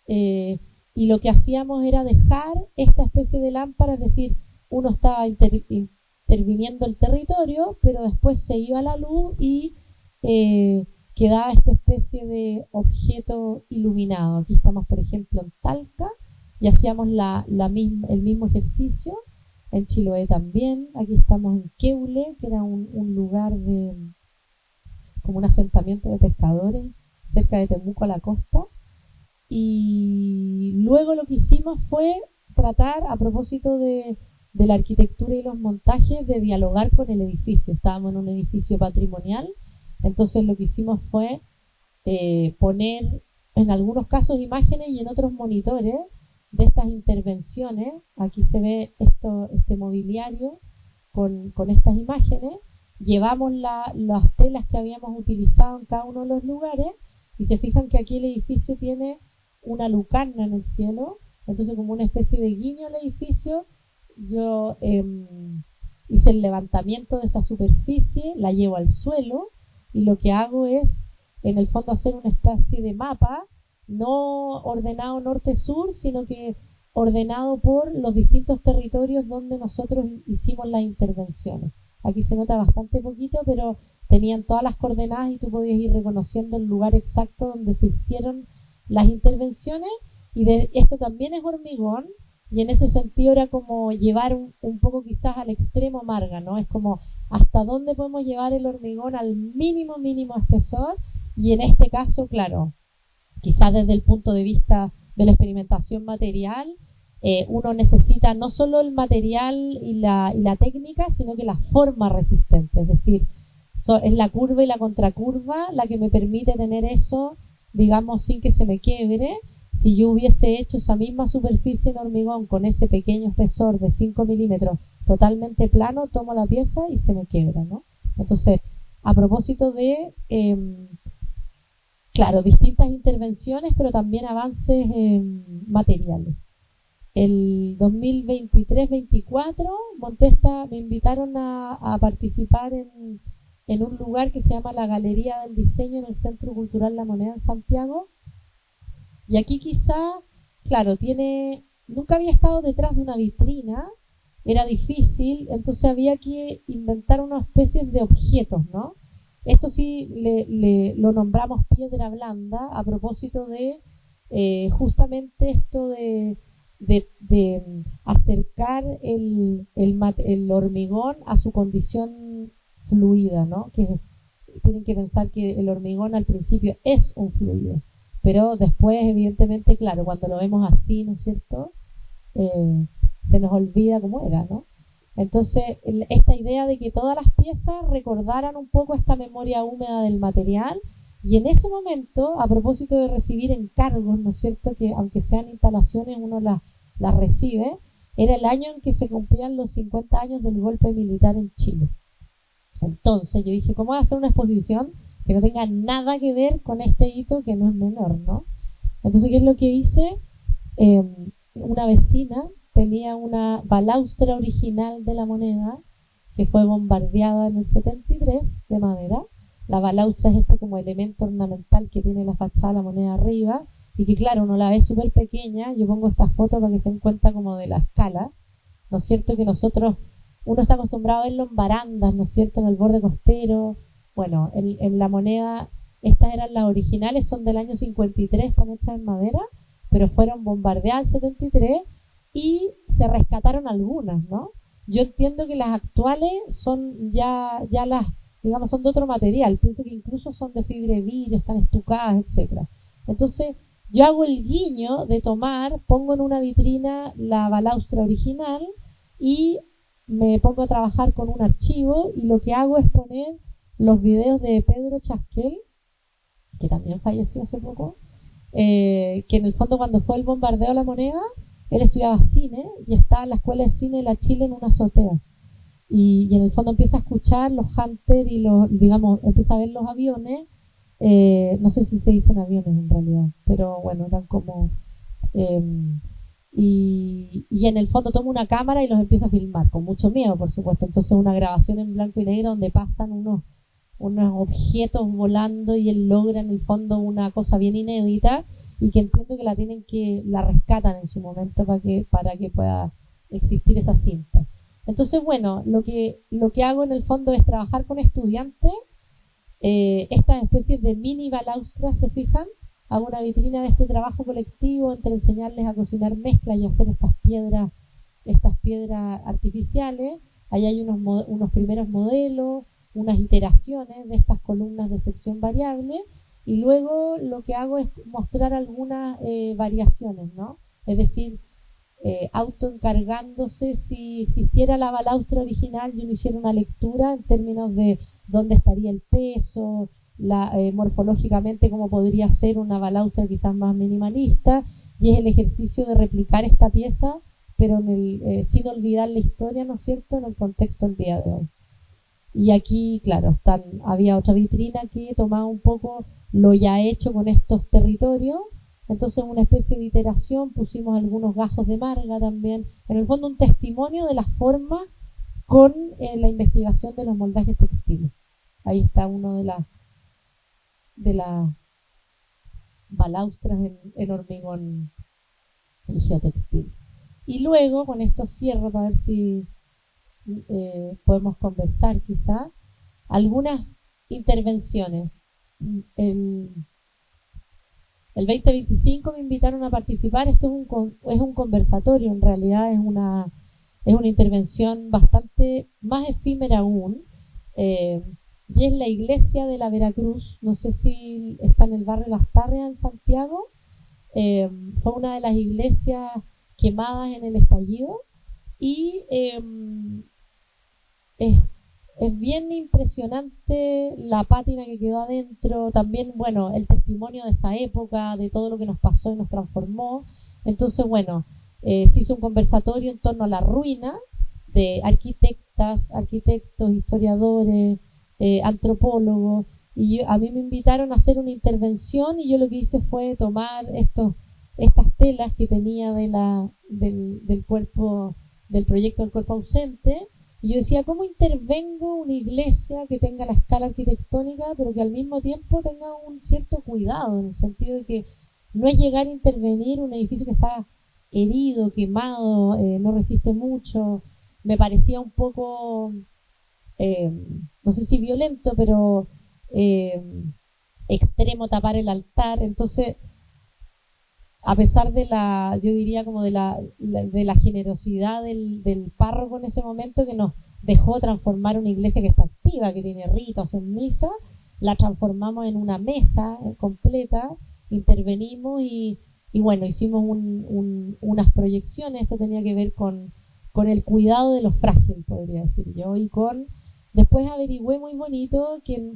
y lo que hacíamos era dejar esta especie de lámpara, es decir, uno estaba interviniendo el territorio, pero después se iba la luz y quedaba esta especie de objeto iluminado. Aquí estamos, por ejemplo, en Talca, y hacíamos el mismo ejercicio. En Chiloé también. Aquí estamos en Queule, que era un lugar como un asentamiento de pescadores cerca de Temuco, a la costa. Y luego lo que hicimos fue tratar, a propósito de la arquitectura y los montajes, de dialogar con el edificio. Estábamos en un edificio patrimonial, entonces lo que hicimos fue poner en algunos casos imágenes y en otros monitores de estas intervenciones. Aquí se ve este mobiliario con estas imágenes. Llevamos las telas que habíamos utilizado en cada uno de los lugares, y se fijan que aquí el edificio tiene una lucarna en el cielo, entonces como una especie de guiño al edificio. Yo hice el levantamiento de esa superficie, la llevo al suelo, y lo que hago es, en el fondo, hacer una especie de mapa, no ordenado norte-sur, sino que ordenado por los distintos territorios donde nosotros hicimos las intervenciones. Aquí se nota bastante poquito, pero tenían todas las coordenadas y tú podías ir reconociendo el lugar exacto donde se hicieron las intervenciones, Esto también es hormigón, y en ese sentido era como llevar un poco quizás al extremo Marga, ¿no? Es como hasta dónde podemos llevar el hormigón al mínimo espesor, y en este caso, claro, quizás desde el punto de vista de la experimentación material, uno necesita no solo el material y la técnica, sino que la forma resistente, es decir, es la curva y la contracurva la que me permite tener eso, digamos, sin que se me quiebre. Si yo hubiese hecho esa misma superficie en hormigón con ese pequeño espesor de 5 milímetros totalmente plano, tomo la pieza y se me quiebra, ¿no? Entonces, a propósito de, claro, distintas intervenciones, pero también avances materiales. El 2023-24 me invitaron a participar en un lugar que se llama la Galería del Diseño en el Centro Cultural La Moneda en Santiago. Y aquí quizá, claro, nunca había estado detrás de una vitrina, era difícil, entonces había que inventar una especie de objetos, ¿no? Esto sí lo nombramos piedra blanda a propósito de justamente esto de acercar el hormigón a su condición fluida, ¿no? Que tienen que pensar que el hormigón al principio es un fluido, pero después, evidentemente, claro, cuando lo vemos así, ¿no es cierto? Se nos olvida cómo era, ¿no? Entonces, esta idea de que todas las piezas recordaran un poco esta memoria húmeda del material, y en ese momento, a propósito de recibir encargos, ¿no es cierto?, que aunque sean instalaciones, uno las recibe, era el año en que se cumplían los 50 años del golpe militar en Chile. Entonces yo dije, ¿cómo voy a hacer una exposición que no tenga nada que ver con este hito que no es menor, ¿no? Entonces, ¿qué es lo que hice? Una vecina tenía una balaustra original de La Moneda que fue bombardeada en el 73 de madera. La balaustra es como elemento ornamental que tiene la fachada de La Moneda arriba, y que claro, uno la ve súper pequeña. Yo pongo esta foto para que se den cuenta como de la escala, ¿no es cierto? Que uno está acostumbrado a verlo en barandas, ¿no es cierto?, en el borde costero. Bueno, en La Moneda, estas eran las originales, son del año 53, están hechas en madera, pero fueron bombardeadas en el 73 y se rescataron algunas, ¿no? Yo entiendo que las actuales son ya las, digamos, son de otro material. Pienso que incluso son de fibra de vidrio, están estucadas, etcétera. Entonces, yo hago el guiño de pongo en una vitrina la balaustra original y me pongo a trabajar con un archivo, y lo que hago es poner los videos de Pedro Chasquel, que también falleció hace poco, que en el fondo, cuando fue el bombardeo a La Moneda, él estudiaba cine y estaba en la escuela de cine de la Chile en una azotea, y en el fondo empieza a escuchar los Hunter y digamos, empieza a ver los aviones, no sé si se dicen aviones en realidad, pero bueno, eran como y en el fondo toma una cámara y los empieza a filmar con mucho miedo, por supuesto. Entonces, una grabación en blanco y negro donde pasan unos objetos volando, y él logra en el fondo una cosa bien inédita, y que entiendo que la rescatan en su momento para que pueda existir esa cinta. Entonces, bueno, lo que hago en el fondo es trabajar con estudiantes, estas especies de mini balaustras, ¿se fijan? Hago una vitrina de este trabajo colectivo entre enseñarles a cocinar mezclas y hacer estas piedras artificiales. Ahí hay unos primeros modelos, unas iteraciones de estas columnas de sección variable, y luego lo que hago es mostrar algunas variaciones, ¿no? Es decir, autoencargándose, si existiera la balaustra original y uno hiciera una lectura en términos de dónde estaría el peso, morfológicamente cómo podría ser una balaustra quizás más minimalista, y es el ejercicio de replicar esta pieza, pero sin olvidar la historia, ¿no es cierto?, en el contexto del día de hoy. Y aquí, claro, había otra vitrina que tomaba un poco lo ya hecho con estos territorios. Entonces, una especie de iteración, pusimos algunos gajos de marga también, en el fondo un testimonio de la forma con la investigación de los moldajes textiles. Ahí está uno de las balaustras en hormigón y geotextil. Y luego, con esto cierro para ver si podemos conversar quizá, algunas intervenciones. El el 2025 me invitaron a participar. Esto es un conversatorio, en realidad es una intervención bastante más efímera aún. Y es la iglesia de la Veracruz, no sé si está en el barrio Las Tarrias en Santiago. Fue una de las iglesias quemadas en el estallido y es bien impresionante la pátina que quedó adentro, también, bueno, el testimonio de esa época, de todo lo que nos pasó y nos transformó. Entonces, bueno, se hizo un conversatorio en torno a la ruina de arquitectos, historiadores, antropólogos, y a mí me invitaron a hacer una intervención y yo lo que hice fue tomar estas telas que tenía del cuerpo, del proyecto del cuerpo ausente, y yo decía, ¿cómo intervengo una iglesia que tenga la escala arquitectónica, pero que al mismo tiempo tenga un cierto cuidado, en el sentido de que no es llegar a intervenir un edificio que está herido, quemado, no resiste mucho? Me parecía un poco, no sé si violento, pero extremo tapar el altar. Entonces, a pesar de yo diría como de la generosidad del párroco en ese momento, que nos dejó transformar una iglesia que está activa, que tiene ritos en misa, la transformamos en una mesa completa, intervenimos y bueno, hicimos unas proyecciones. Esto tenía que ver con el cuidado de lo frágil, podría decir yo, y después averigüé muy bonito que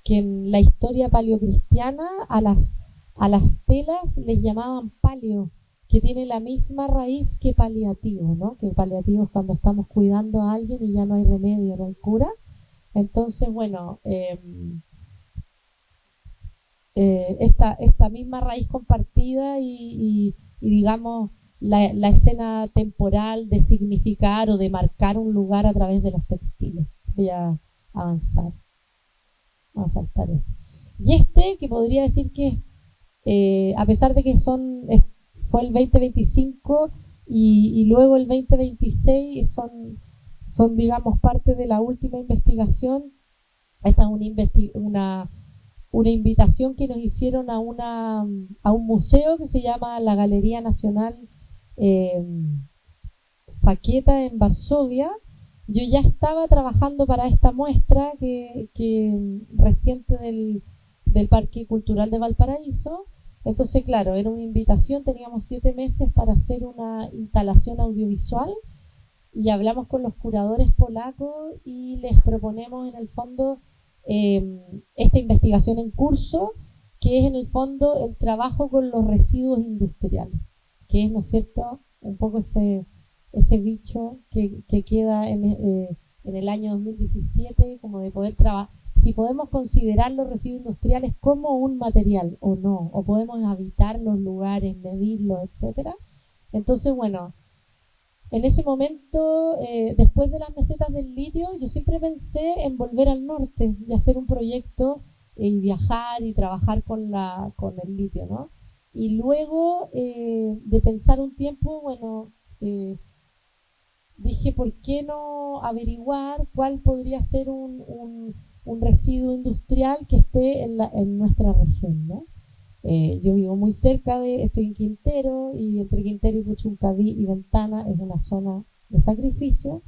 en la historia paleocristiana a las telas les llamaban palio, que tiene la misma raíz que paliativo, ¿no? Que paliativo es cuando estamos cuidando a alguien y ya no hay remedio, no hay cura. Entonces, bueno, esta misma raíz compartida y digamos, la escena temporal de significar o de marcar un lugar a través de los textiles. Voy a avanzar. Vamos a saltar eso. Y que podría decir que a pesar de que fue el 2025 y luego el 2026 son digamos parte de la última investigación. Esta es una invitación que nos hicieron a un museo que se llama la Galería Nacional Sakieta en Varsovia. Yo ya estaba trabajando para esta muestra que reciente del Parque Cultural de Valparaíso. Entonces, claro, era una invitación, teníamos 7 meses para hacer una instalación audiovisual y hablamos con los curadores polacos y les proponemos en el fondo esta investigación en curso, que es en el fondo el trabajo con los residuos industriales, que es, ¿no es cierto?, un poco ese bicho que queda en el año 2017, como de poder trabajar, si podemos considerar los residuos industriales como un material o no, o podemos habitar los lugares, medirlos, etcétera. Entonces, bueno, en ese momento, después de las mesetas del litio, yo siempre pensé en volver al norte y hacer un proyecto y viajar y trabajar con el litio, ¿no? Y luego de pensar un tiempo, bueno, dije, ¿por qué no averiguar cuál podría ser un residuo industrial que esté en nuestra región, ¿no? Yo vivo muy cerca estoy en Quintero, y entre Quintero y Puchuncaví y Ventana es una zona de sacrificio.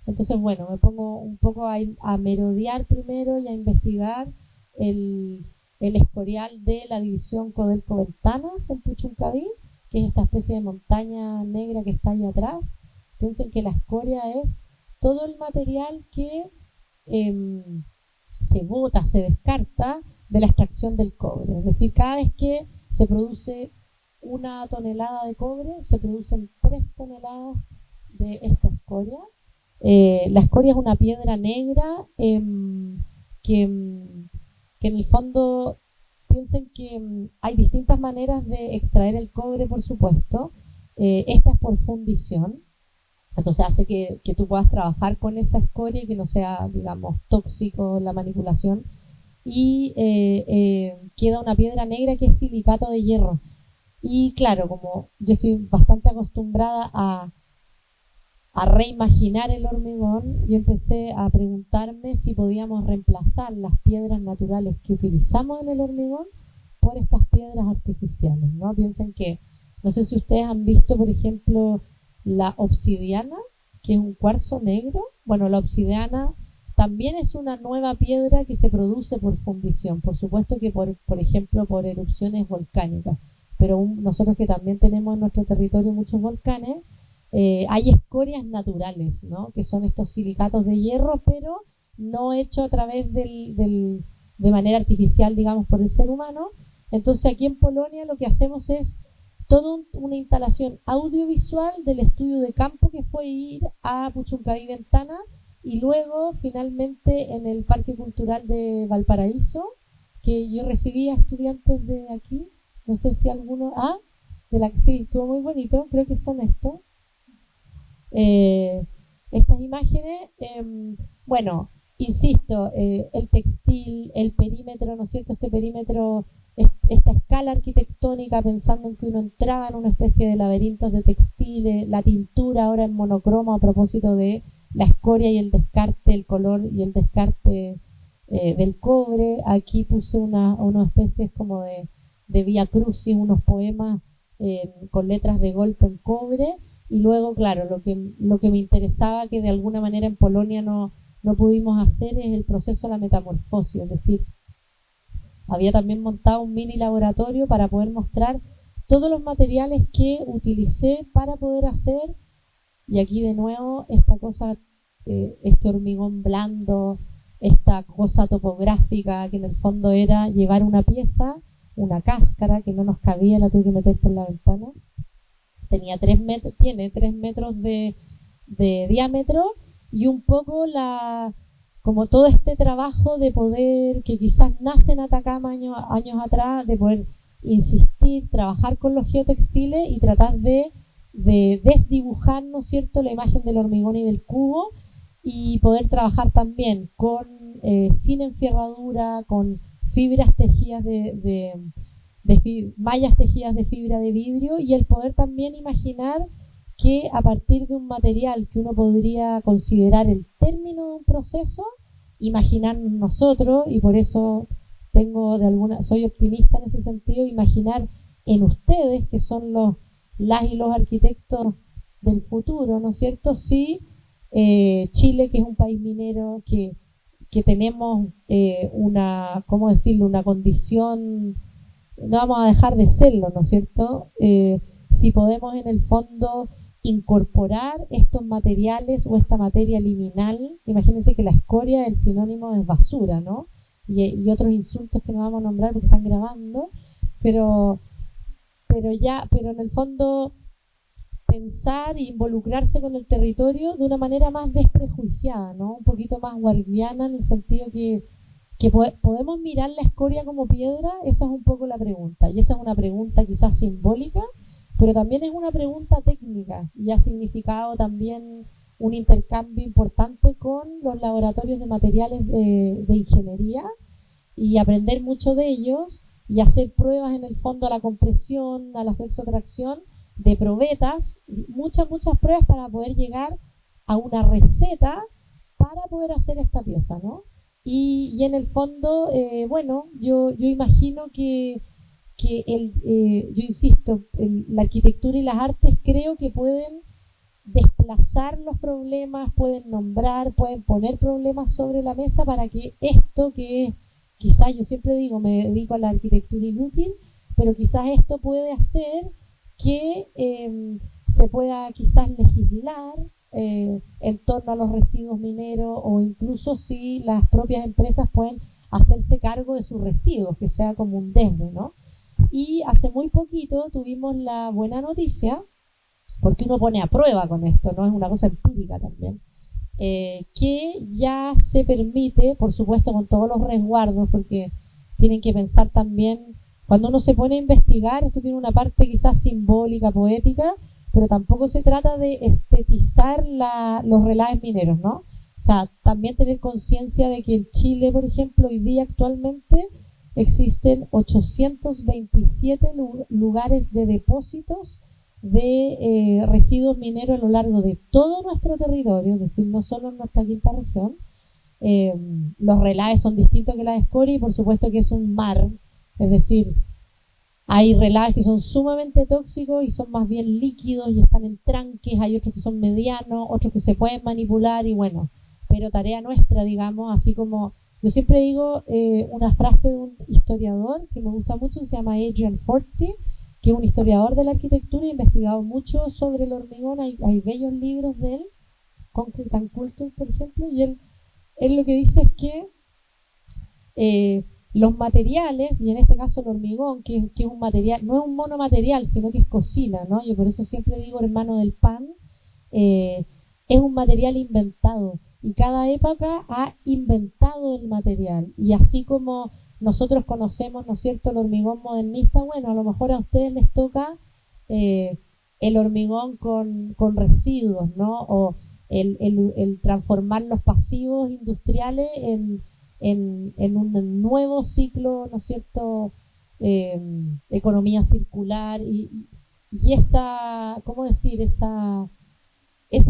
Entonces, bueno, me pongo un poco a merodear primero y a investigar el escorial de la división Codelco-Ventanas en Puchuncaví, que es esta especie de montaña negra que está ahí atrás. Piensen que la escoria es todo el material que se bota, se descarta de la extracción del cobre. Es decir, cada vez que se produce 1 tonelada de cobre, se producen 3 toneladas de esta escoria. La escoria es una piedra negra que en el fondo, piensen que hay distintas maneras de extraer el cobre, por supuesto. Esta es por fundición. Entonces hace que tú puedas trabajar con esa escoria y que no sea, digamos, tóxico la manipulación. Y queda una piedra negra que es silicato de hierro. Y claro, como yo estoy bastante acostumbrada a reimaginar el hormigón, yo empecé a preguntarme si podíamos reemplazar las piedras naturales que utilizamos en el hormigón por estas piedras artificiales, ¿no? Piensen que, no sé si ustedes han visto, por ejemplo, la obsidiana, que es un cuarzo negro. Bueno, la obsidiana también es una nueva piedra que se produce por fundición, por supuesto que por ejemplo por erupciones volcánicas, pero nosotros que también tenemos en nuestro territorio muchos volcanes, hay escorias naturales, ¿no? Que son estos silicatos de hierro, pero no hechos a través de manera artificial, digamos, por el ser humano. Entonces aquí en Polonia lo que hacemos es toda una instalación audiovisual del estudio de campo que fue ir a Puchuncaví Ventana y luego finalmente en el Parque Cultural de Valparaíso, que yo recibí a estudiantes de aquí, no sé si alguno, sí, estuvo muy bonito, creo que son estos. Estas imágenes, bueno, insisto, el textil, el perímetro, ¿no es cierto? Este perímetro, esta escala arquitectónica, pensando en que uno entraba en una especie de laberintos de textiles, la tintura ahora en monocromo a propósito de la escoria y el descarte, el color y el descarte del cobre. Aquí puse unas especies como de Vía Crucis, unos poemas con letras de golpe en cobre. Y luego, claro, lo que me interesaba, que de alguna manera en Polonia no pudimos hacer, es el proceso de la metamorfosis. Es decir, había también montado un mini laboratorio para poder mostrar todos los materiales que utilicé para poder hacer, y aquí de nuevo esta cosa, este hormigón blando, esta cosa topográfica que en el fondo era llevar una pieza, una cáscara que no nos cabía, la tuve que meter por la ventana. Tiene 3 metros de diámetro, y un poco como todo este trabajo de poder, que quizás nace en Atacama años atrás, de poder insistir, trabajar con los geotextiles y tratar de desdibujar, ¿no es cierto?, la imagen del hormigón y del cubo, y poder trabajar también sin enfierradura, con fibras tejidas mallas tejidas de fibra de vidrio, y el poder también imaginar que a partir de un material que uno podría considerar el término de un proceso, imaginarnos nosotros, y por eso soy optimista en ese sentido, imaginar en ustedes, que son las y los arquitectos del futuro, ¿no es cierto? Sí, Chile, que es un país minero, que tenemos ¿cómo decirlo?, una condición, no vamos a dejar de serlo, ¿no es cierto? Si podemos en el fondo incorporar estos materiales o esta materia liminal, imagínense que la escoria, el sinónimo es basura, ¿no? Y otros insultos que no vamos a nombrar porque están grabando, pero en el fondo pensar e involucrarse con el territorio de una manera más desprejuiciada, ¿no? Un poquito más guardiana, en el sentido que podemos mirar la escoria como piedra. Esa es un poco la pregunta, y esa es una pregunta quizás simbólica, pero también es una pregunta técnica, y ha significado también un intercambio importante con los laboratorios de materiales de ingeniería, y aprender mucho de ellos, y hacer pruebas en el fondo a la compresión, a la flexotracción, de probetas, muchas pruebas para poder llegar a una receta para poder hacer esta pieza, ¿no? Y en el fondo, bueno, yo imagino que yo insisto, la arquitectura y las artes creo que pueden desplazar los problemas, pueden nombrar, pueden poner problemas sobre la mesa para que esto que quizás, yo siempre digo, me dedico a la arquitectura inútil, pero quizás esto puede hacer que se pueda quizás legislar en torno a los residuos mineros, o incluso si las propias empresas pueden hacerse cargo de sus residuos, que sea como un desde, ¿no? Y hace muy poquito tuvimos la buena noticia, porque uno pone a prueba con esto, ¿no? Es una cosa empírica también, que ya se permite, por supuesto con todos los resguardos, porque tienen que pensar también, cuando uno se pone a investigar, esto tiene una parte quizás simbólica, poética, pero tampoco se trata de estetizar los relaves mineros, ¿no? O sea, también tener conciencia de que en Chile, por ejemplo, hoy día actualmente existen 827 lugares de depósitos de residuos mineros a lo largo de todo nuestro territorio, es decir, no solo en nuestra quinta región. Los relaves son distintos que la escoria, y por supuesto que es un mar, es decir, Hay relaves que son sumamente tóxicos y son más bien líquidos y están en tranques, hay otros que son medianos, otros que se pueden manipular y bueno, pero tarea nuestra, digamos, así como yo siempre digo una frase de un historiador que me gusta mucho, que se llama Adrian Forty, que es un historiador de la arquitectura y ha investigado mucho sobre el hormigón, hay bellos libros de él, Concrete and Culture, por ejemplo, y él lo que dice es que los materiales, y en este caso el hormigón, que es un material, no es un monomaterial, sino que es cocina, ¿no? Yo por eso siempre digo hermano del pan, es un material inventado, y cada época ha inventado el material, y así como nosotros conocemos, ¿no es cierto?, el hormigón modernista, bueno, a lo mejor a ustedes les toca el hormigón con residuos, ¿no? O el transformar los pasivos industriales en un nuevo ciclo, ¿no es cierto?, economía circular y esa, ¿cómo decir?, esa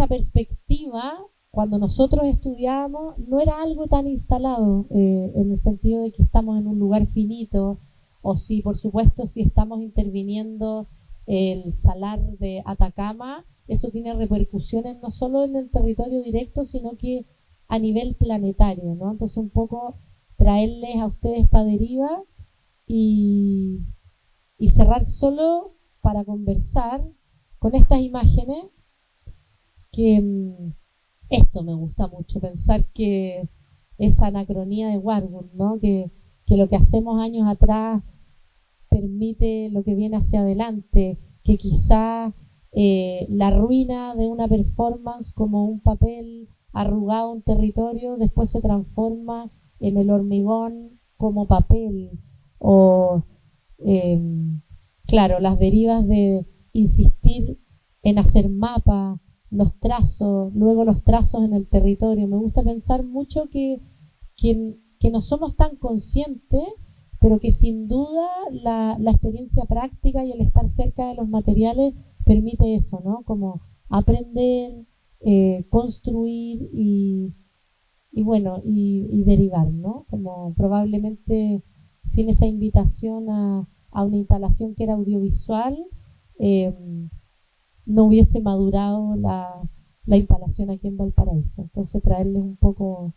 perspectiva, cuando nosotros estudiábamos, no era algo tan instalado en el sentido de que estamos en un lugar finito, o si, por supuesto, si estamos interviniendo el salar de Atacama, eso tiene repercusiones no solo en el territorio directo, sino que a nivel planetario, ¿no? Entonces un poco traerles a ustedes esta deriva y cerrar solo para conversar con estas imágenes que esto me gusta mucho, pensar que esa anacronía de Warburg, ¿no? Que lo que hacemos años atrás permite lo que viene hacia adelante, que quizá la ruina de una performance como un papel arrugado, un territorio, después se transforma en el hormigón como papel, o claro, las derivas de insistir en hacer mapas, los trazos, luego los trazos en el territorio. Me gusta pensar mucho que no somos tan conscientes, pero que sin duda la experiencia práctica y el estar cerca de los materiales permite eso, ¿no? Como aprender, construir y bueno, y derivar, ¿no? Como probablemente sin esa invitación a una instalación que era audiovisual, no hubiese madurado la instalación aquí en Valparaíso. Entonces traerles un poco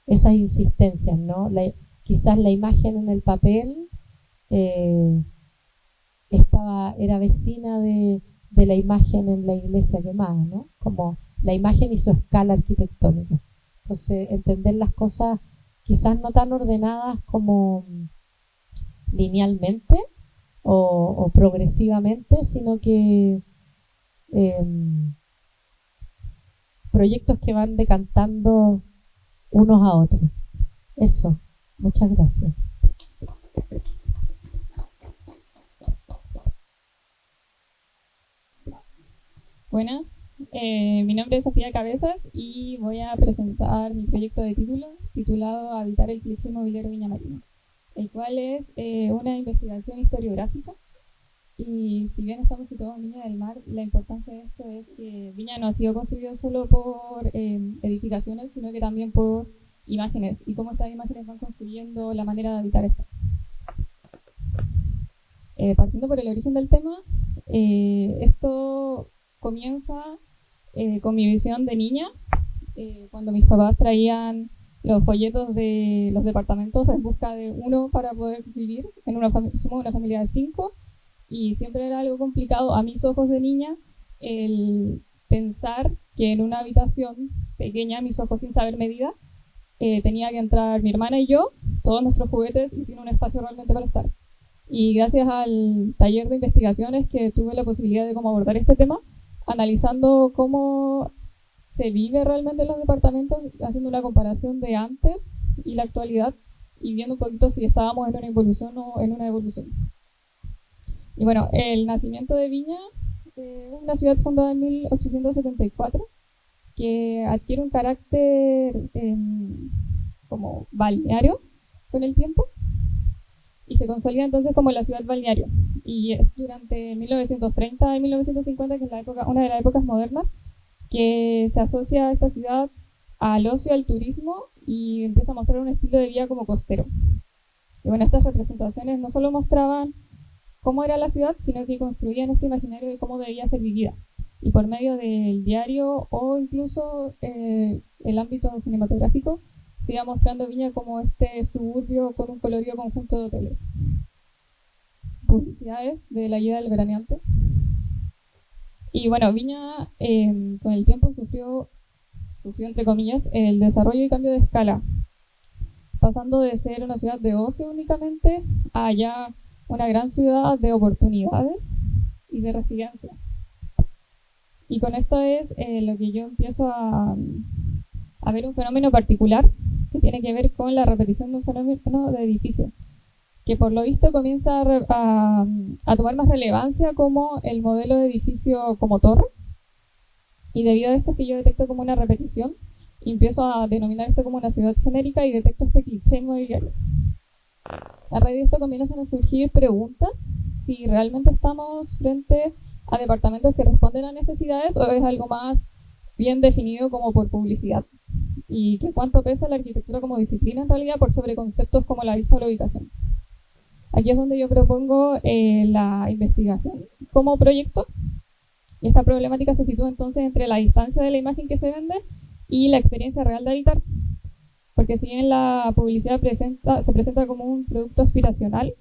esas insistencias, ¿no? Quizás la imagen en el papel era vecina de la imagen en la iglesia quemada, ¿no? Como la imagen y su escala arquitectónica. Entonces, entender las cosas quizás no tan ordenadas como linealmente o progresivamente, sino que proyectos que van decantando unos a otros. Eso, muchas gracias. Buenas, mi nombre es Sofía Cabezas y voy a presentar mi proyecto de titulado Habitar el Cliché Inmobiliario Viña Marina, el cual es una investigación historiográfica. Y si bien estamos situados en Viña del Mar, la importancia de esto es que Viña no ha sido construido solo por edificaciones, sino que también por imágenes y cómo estas imágenes van construyendo la manera de habitar esta. Partiendo por el origen del tema, esto comienza con mi visión de niña, cuando mis papás traían los folletos de los departamentos en busca de uno para poder vivir. Somos una familia de 5 y siempre era algo complicado a mis ojos de niña el pensar que en una habitación pequeña, a mis ojos sin saber medida, tenía que entrar mi hermana y yo, todos nuestros juguetes y sin un espacio realmente para estar. Y gracias al taller de investigaciones que tuve la posibilidad de cómo abordar este tema, analizando cómo se vive realmente en los departamentos, haciendo una comparación de antes y la actualidad y viendo un poquito si estábamos en una involución o en una evolución. Y bueno, el nacimiento de Viña es una ciudad fundada en 1874 que adquiere un carácter como balneario con el tiempo y se consolida entonces como la ciudad balneario. Y es durante 1930 y 1950, que es una de las épocas modernas, que se asocia a esta ciudad al ocio, al turismo y empieza a mostrar un estilo de vida como costero. Y bueno, estas representaciones no solo mostraban cómo era la ciudad, sino que construían este imaginario de cómo debía ser vivida. Y por medio del diario o incluso el ámbito cinematográfico, se iba mostrando Viña como este suburbio con un colorido conjunto de hoteles. Publicidades de la guía del veraneante. Y bueno, Viña con el tiempo sufrió entre comillas el desarrollo y cambio de escala, pasando de ser una ciudad de ocio únicamente a ya una gran ciudad de oportunidades y de residencia. Y con esto es lo que yo empiezo a ver un fenómeno particular que tiene que ver con la repetición de un fenómeno de edificio, que por lo visto comienza a tomar más relevancia como el modelo de edificio como torre. Y debido a esto es que yo detecto como una repetición y empiezo a denominar esto como una ciudad genérica y detecto este cliché inmobiliario. A raíz de esto comienzan a surgir preguntas si realmente estamos frente a departamentos que responden a necesidades o es algo más bien definido como por publicidad. Y que cuánto pesa la arquitectura como disciplina en realidad por sobre conceptos como la vista o la ubicación. Aquí es donde yo propongo la investigación como proyecto. Y esta problemática se sitúa entonces entre la distancia de la imagen que se vende y la experiencia real de habitar. Porque si bien la publicidad se presenta como un producto aspiracional,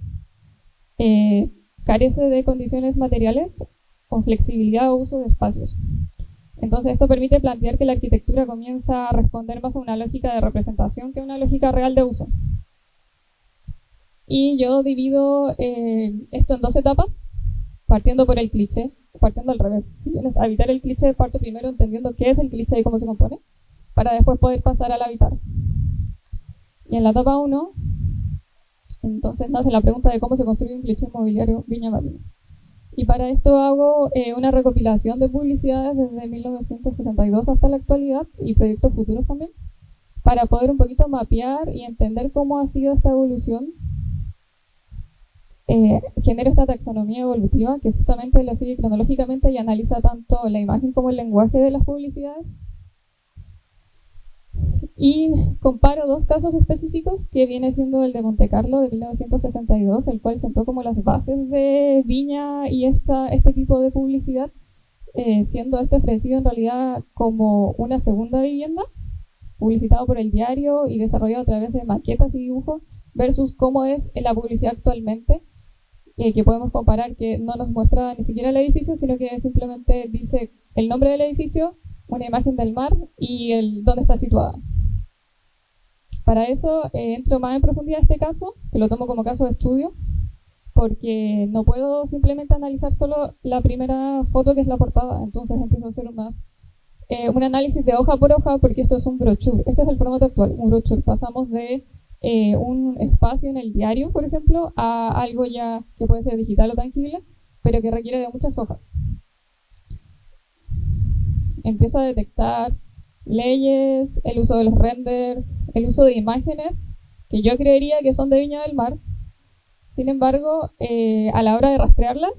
carece de condiciones materiales con flexibilidad o uso de espacios. Entonces esto permite plantear que la arquitectura comienza a responder más a una lógica de representación que a una lógica real de uso. Y yo divido esto en dos etapas, partiendo por el cliché, partiendo al revés. Si vienes a habitar el cliché, parto primero entendiendo qué es el cliché y cómo se compone, para después poder pasar al habitar. Y en la etapa 1, entonces nace la pregunta de cómo se construye un cliché inmobiliario Viña Marina. Y para esto hago una recopilación de publicidades desde 1962 hasta la actualidad y proyectos futuros también, para poder un poquito mapear y entender cómo ha sido esta evolución. Genera esta taxonomía evolutiva que justamente lo sigue cronológicamente y analiza tanto la imagen como el lenguaje de las publicidades. Y comparo dos casos específicos, que viene siendo el de Monte Carlo de 1962, el cual sentó como las bases de Viña y este tipo de publicidad, siendo este ofrecido en realidad como una segunda vivienda, publicitado por el diario y desarrollado a través de maquetas y dibujos, versus cómo es la publicidad actualmente, que podemos comparar, que no nos muestra ni siquiera el edificio, sino que simplemente dice el nombre del edificio, una imagen del mar y dónde está situada. Para eso entro más en profundidad a este caso, que lo tomo como caso de estudio, porque no puedo simplemente analizar solo la primera foto que es la portada, entonces empiezo a hacer un análisis de hoja por hoja, porque esto es un brochure. Este es el formato actual, un brochure. Pasamos de un espacio en el diario, por ejemplo, a algo ya que puede ser digital o tangible, pero que requiere de muchas hojas. Empiezo a detectar leyes, el uso de los renders, el uso de imágenes, que yo creería que son de Viña del Mar. Sin embargo, a la hora de rastrearlas,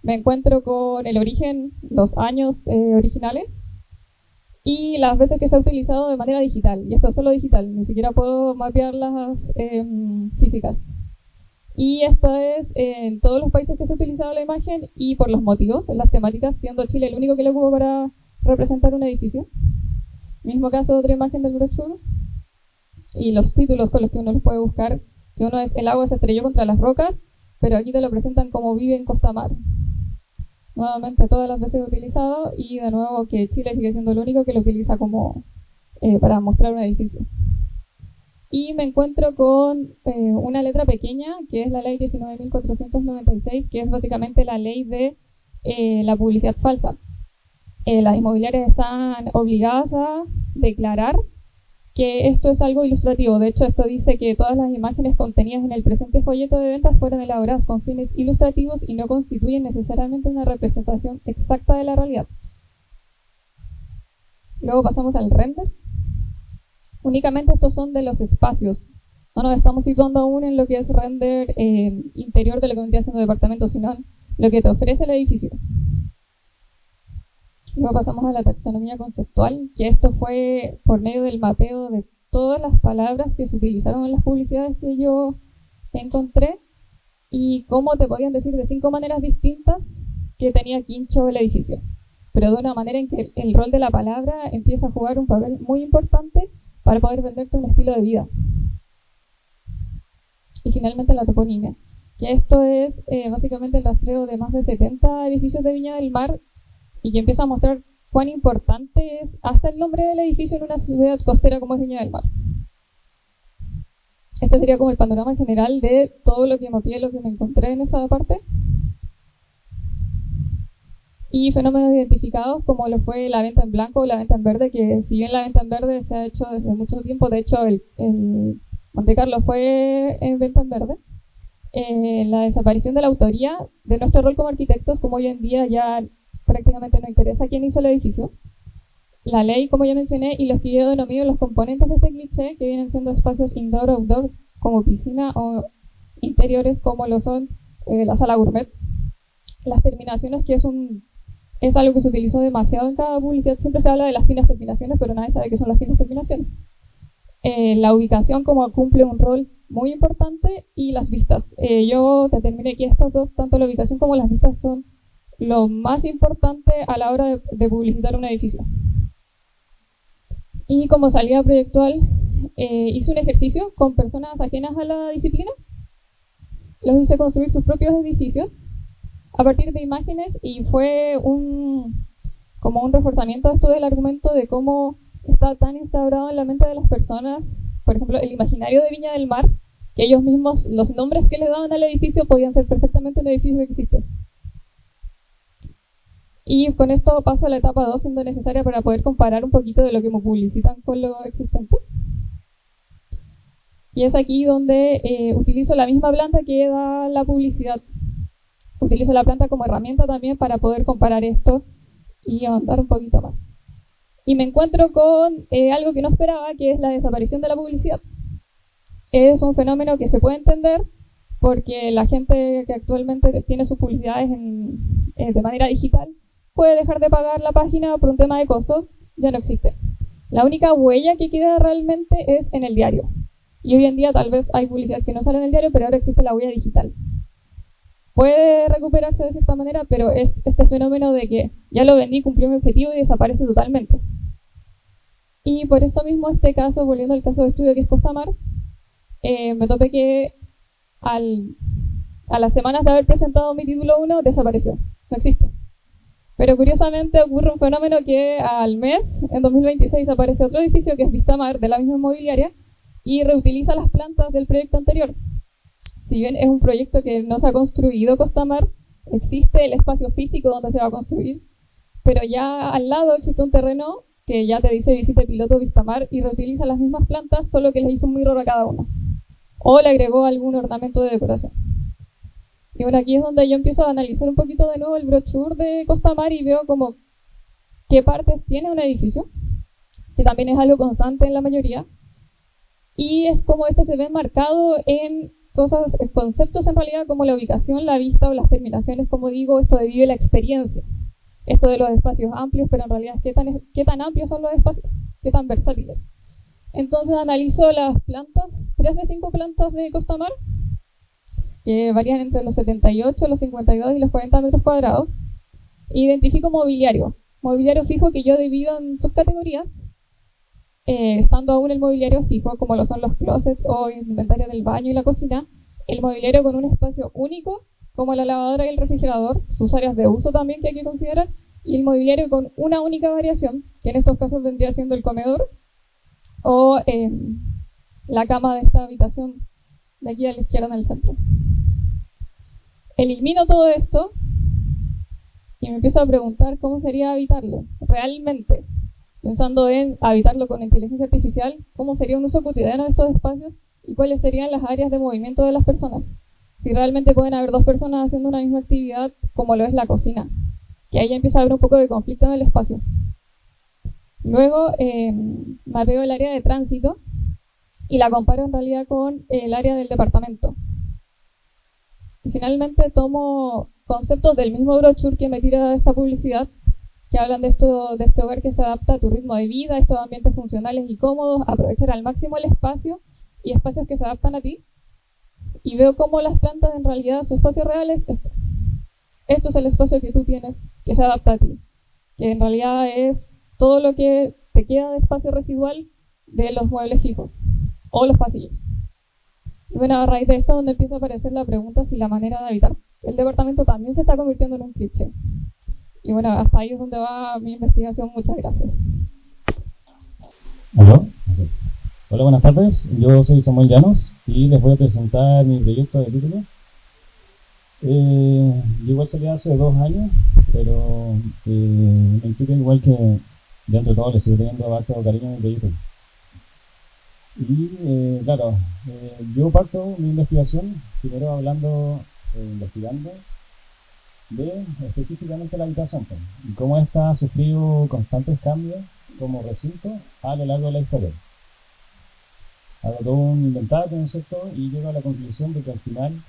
me encuentro con el origen, los años originales, y las veces que se ha utilizado de manera digital. Y esto es solo digital, ni siquiera puedo mapear las físicas. Y esto es en todos los países que se ha utilizado la imagen y por los motivos, las temáticas, siendo Chile el único que lo ocupó para representar un edificio. Mismo caso, otra imagen del brochure. Y los títulos con los que uno los puede buscar, que uno es: el agua se estrelló contra las rocas, pero aquí te lo presentan como vive en costa mar. Nuevamente todas las veces utilizado, y de nuevo que Chile sigue siendo el único que lo utiliza como para mostrar un edificio. Y me encuentro con una letra pequeña, que es la ley 19.496, que es básicamente la ley de la publicidad falsa. Las inmobiliarias están obligadas a declarar que esto es algo ilustrativo. De hecho, esto dice que todas las imágenes contenidas en el presente folleto de ventas fueron elaboradas con fines ilustrativos y no constituyen necesariamente una representación exacta de la realidad. Luego pasamos al render. Únicamente estos son de los espacios. No nos estamos situando aún en lo que es render interior de lo que vendría siendo departamento, sino en lo que te ofrece el edificio. Luego pasamos a la taxonomía conceptual, que esto fue por medio del mapeo de todas las palabras que se utilizaron en las publicidades que yo encontré y cómo te podían decir de 5 maneras distintas que tenía quincho el edificio, pero de una manera en que el rol de la palabra empieza a jugar un papel muy importante para poder venderte un estilo de vida. Y finalmente la toponimia, que esto es básicamente el rastreo de más de 70 edificios de Viña del Mar y que empieza a mostrar cuán importante es hasta el nombre del edificio en una ciudad costera como es Viña del Mar. Este sería como el panorama general de todo lo que mapeé, lo que me encontré en esa parte. Y fenómenos identificados como lo fue la venta en blanco o la venta en verde, que si bien la venta en verde se ha hecho desde mucho tiempo, de hecho el Monte Carlo fue en venta en verde, la desaparición de la autoría de nuestro rol como arquitectos, como hoy en día ya prácticamente no interesa quién hizo el edificio, la ley, como ya mencioné, y los que yo denomino los componentes de este cliché, que vienen siendo espacios indoor o outdoor, como piscina, o interiores, como lo son la sala gourmet. Las terminaciones, que es algo que se utilizó demasiado en cada publicidad. Siempre se habla de las finas terminaciones, pero nadie sabe qué son las finas terminaciones. La ubicación, como cumple un rol muy importante, y las vistas. Yo determiné que estos dos, tanto la ubicación como las vistas, son lo más importante a la hora de publicitar un edificio. Y como salida proyectual, hice un ejercicio con personas ajenas a la disciplina. Los hice construir sus propios edificios a partir de imágenes, y fue como un reforzamiento de esto del argumento de cómo está tan instaurado en la mente de las personas, por ejemplo, el imaginario de Viña del Mar, que ellos mismos, los nombres que le daban al edificio podían ser perfectamente un edificio que existe. Y con esto paso a la etapa 2, siendo necesaria para poder comparar un poquito de lo que me publicitan con lo existente. Y es aquí donde utilizo la misma planta que da la publicidad. Utilizo la planta como herramienta también para poder comparar esto y ahondar un poquito más. Y me encuentro con algo que no esperaba, que es la desaparición de la publicidad. Es un fenómeno que se puede entender porque la gente que actualmente tiene sus publicidades de manera digital puede dejar de pagar la página por un tema de costos, ya no existe. La única huella que queda realmente es en el diario. Y hoy en día tal vez hay publicidad que no sale en el diario, pero ahora existe la huella digital. Puede recuperarse de cierta manera, pero es este fenómeno de que ya lo vendí, cumplió mi objetivo y desaparece totalmente. Y por esto mismo este caso, volviendo al caso de estudio que es Costamar, me topé que a las semanas de haber presentado mi título 1 desapareció, no existe. Pero curiosamente ocurre un fenómeno que al mes, en 2026, aparece otro edificio que es Vistamar, de la misma inmobiliaria, y reutiliza las plantas del proyecto anterior. Si bien es un proyecto que no se ha construido Costamar, existe el espacio físico donde se va a construir, pero ya al lado existe un terreno que ya te dice visite piloto Vistamar y reutiliza las mismas plantas, solo que les hizo un mirror a cada una. O le agregó algún ornamento de decoración. Y bueno, aquí es donde yo empiezo a analizar un poquito de nuevo el brochure de Costamar y veo como qué partes tiene un edificio, que también es algo constante en la mayoría, y es como esto se ve marcado en cosas, conceptos en realidad como la ubicación, la vista o las terminaciones, como digo, esto de vive la experiencia, esto de los espacios amplios, pero en realidad qué tan amplios son los espacios, qué tan versátiles. Entonces analizo las plantas, 3 de 5 plantas de Costamar, que varían entre los 78, los 52 y los 40 metros cuadrados. Identifico mobiliario fijo que yo divido en subcategorías, estando aún el mobiliario fijo, como lo son los closets o inventario del baño y la cocina, el mobiliario con un espacio único, como la lavadora y el refrigerador, sus áreas de uso también que hay que considerar, y el mobiliario con una única variación, que en estos casos vendría siendo el comedor o la cama de esta habitación de aquí a la izquierda en el centro. Elimino todo esto y me empiezo a preguntar cómo sería habitarlo realmente, pensando en habitarlo con inteligencia artificial, cómo sería un uso cotidiano de estos espacios y cuáles serían las áreas de movimiento de las personas. Si realmente pueden haber 2 personas haciendo una misma actividad, como lo es la cocina, que ahí ya empieza a haber un poco de conflicto en el espacio. Luego mapeo el área de tránsito y la comparo en realidad con el área del departamento. Y finalmente tomo conceptos del mismo brochure que me tira esta publicidad, que hablan de este hogar que se adapta a tu ritmo de vida, estos ambientes funcionales y cómodos, aprovechar al máximo el espacio y espacios que se adaptan a ti. y veo cómo las plantas en realidad su espacio real es esto. Esto es el espacio que tú tienes que se adapta a ti, que en realidad es todo lo que te queda de espacio residual de los muebles fijos o los pasillos. Y bueno, a raíz de esto es donde empieza a aparecer la pregunta si la manera de habitar el departamento también se está convirtiendo en un cliché. Y bueno, hasta ahí es donde va mi investigación. Muchas gracias. ¿Aló? Sí. Hola, buenas tardes. Yo soy Samuel Llanos y les voy a presentar mi proyecto de título. Yo igual salí hace 2 años, pero me implica igual que dentro de todo le sigo teniendo harto cariño a mi proyecto. Y claro, yo parto mi investigación primero investigando de específicamente la habitación, pues, y cómo ésta ha sufrido constantes cambios como recinto a lo largo de la historia. Hago todo un inventario, ¿no es cierto? Y llego a la conclusión de que al final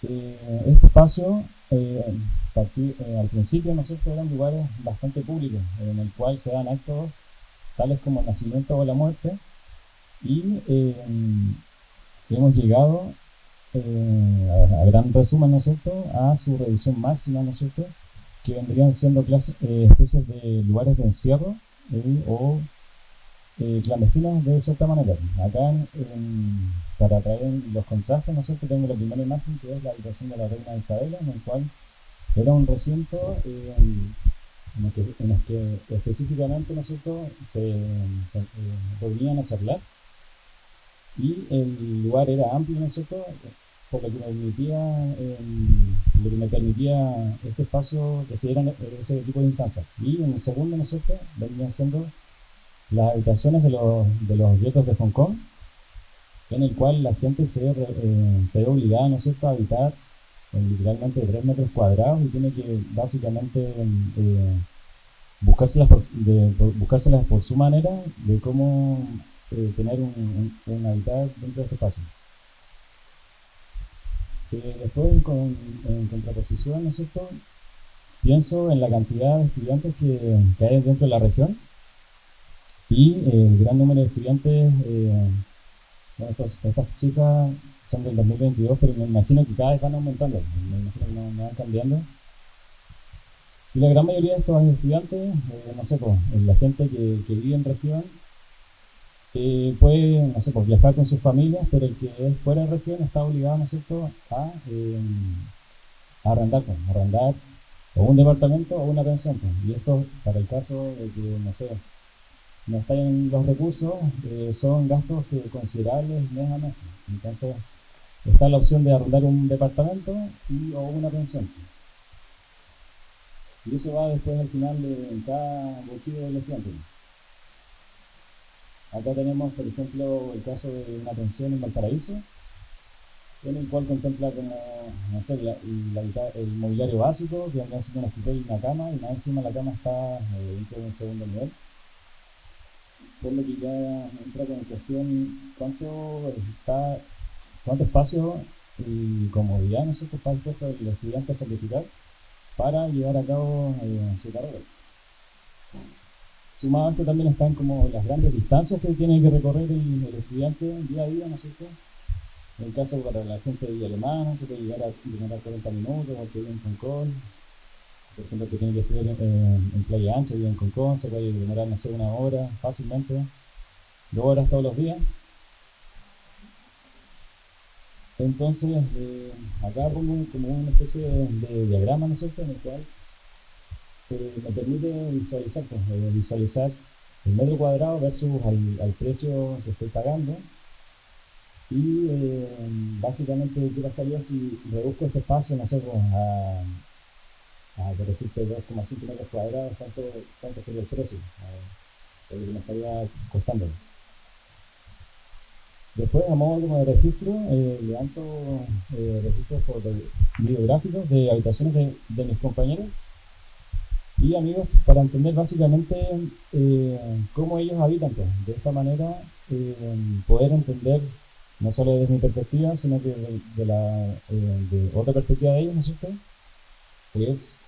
este espacio, al principio, ¿no es cierto?, eran lugares bastante públicos, en el cual se dan actos tales como el nacimiento o la muerte, y hemos llegado, a gran resumen, ¿no es cierto?, a su reducción máxima, ¿no es cierto?, que vendrían siendo especies de lugares de encierro o clandestinos de cierta manera. Acá, para traer los contrastes, ¿no es cierto?, tengo la primera imagen, que es la habitación de la reina Isabela, en el cual era un recinto en el que específicamente, ¿no es cierto?, se reunían a charlar, y el lugar era amplio, ¿no es cierto?, por lo que me permitía este espacio que se dieran ese tipo de instancias. Y en el segundo, ¿no es cierto?, venían siendo las habitaciones de los guetos de Hong Kong, en el cual la gente se ve obligada, ¿no es cierto?, a habitar en literalmente 3 metros cuadrados, y tiene que básicamente buscárselas por su manera de cómo tener un habitat dentro de este espacio. Después, en contraposición, ¿no es cierto?, pienso en la cantidad de estudiantes que hay dentro de la región, y el gran número de estudiantes. Bueno, estas cifras son del 2022, pero me imagino que cada vez van aumentando, me imagino que no van cambiando. Y la gran mayoría de estos estudiantes, no sé, pues, la gente que vive en región, puede, no sé, pues, viajar con sus familias, pero el que es fuera de región está obligado, ¿no es cierto?, a arrendar o un departamento o una pensión, pues. Y esto, para el caso de que, no sé, no están en los recursos, son gastos considerables mes a mes. Entonces está la opción de arrendar un departamento o una pensión. Y eso va después al final en cada bolsillo del estudiante. Acá tenemos, por ejemplo, el caso de una pensión en Valparaíso, en el cual contempla como, no sé, el mobiliario básico, que vendrá siendo un escritorio y una cama, y más encima la cama está dentro de un segundo nivel. Por lo que ya entra con cuestión cuánto espacio y comodidad, ¿no es cierto?, está dispuesto el estudiante a sacrificar para llevar a cabo su carrera. Sumado a esto también están como las grandes distancias que tiene que recorrer el estudiante día a día, ¿no es cierto? En el caso para la gente de Villa Alemana se puede llegar a demorar 40 minutos, o que vive en Concón. Por ejemplo, que tiene que estudiar en Playa Ancha, vive en Concón, se puede demorar, no sé, 1 hora fácilmente, 2 horas todos los días. Entonces, acá pongo como una especie de diagrama, ¿no es cierto?, en el cual me permite visualizar el metro cuadrado versus al precio que estoy pagando, y básicamente qué pasaría si reduzco este espacio, no sé, por decirte 2,5 metros cuadrados, ¿cuánto sería el precio? Lo que me estaría costando. Después, a modo como de registro, levanto registros videográficos de habitaciones de mis compañeros y amigos, para entender básicamente cómo ellos habitan, pues. De esta manera poder entender no solo desde mi perspectiva, sino que de otra perspectiva de ellos, ¿no es cierto?, es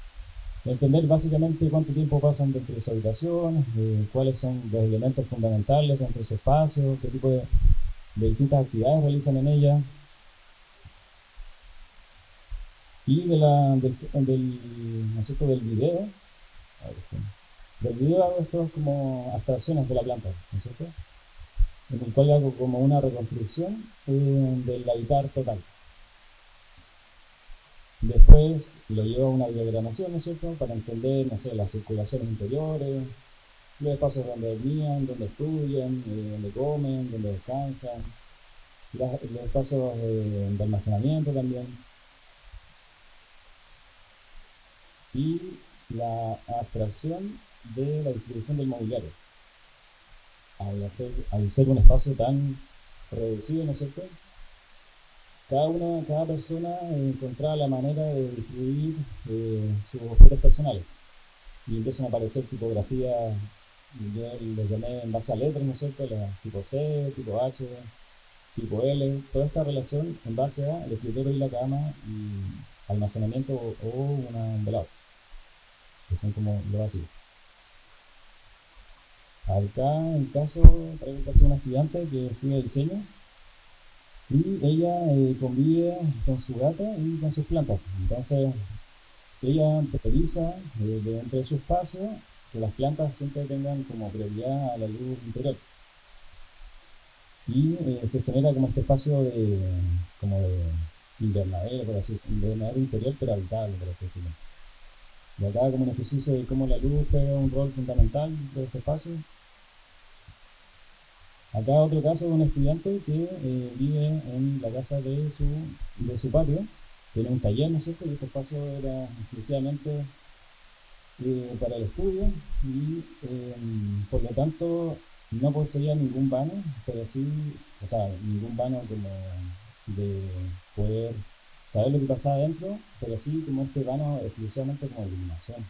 entender básicamente cuánto tiempo pasan dentro de su habitación, cuáles son los elementos fundamentales dentro de su espacio, qué tipo de distintas actividades realizan en ella, Y ¿no es cierto?, del video, a ver, sí. Del video hago estos como abstracciones de la planta, ¿no es cierto?, en el cual hago como una reconstrucción del habitar total. Después lo llevo a una diagramación, ¿no es cierto?, para entender, no sé, las circulaciones interiores, los espacios donde dormían, donde estudian, donde comen, donde descansan, los espacios de almacenamiento también. Y la abstracción de la distribución del mobiliario. Al ser un espacio tan reducido, ¿no es cierto?, cada persona encontraba la manera de distribuir sus objetos personales. Y empiezan a aparecer tipografías, yo les llamé en base a letras, ¿no es cierto?, tipo C, tipo H, tipo L, toda esta relación en base al escritorio y la cama y almacenamiento o un velador, que son como lo básico. Acá, en caso, traigo casi una estudiante que estudia diseño y ella convive con su gata y con sus plantas. Entonces, ella prioriza dentro de su espacio que las plantas siempre tengan como prioridad a la luz interior. Y se genera como este espacio de invernadero, por así decirlo, invernadero interior, pero habitable, por así decirlo. Y acá como un ejercicio de cómo la luz juega un rol fundamental de este espacio. Acá otro caso de un estudiante que vive en la casa de su patio, tiene un taller, ¿no es cierto?, y este espacio era exclusivamente para el estudio y por lo tanto no poseía ningún vano, pero sí, o sea, ningún vano como de poder saber lo que pasaba adentro, pero sí como este vano exclusivamente como iluminación,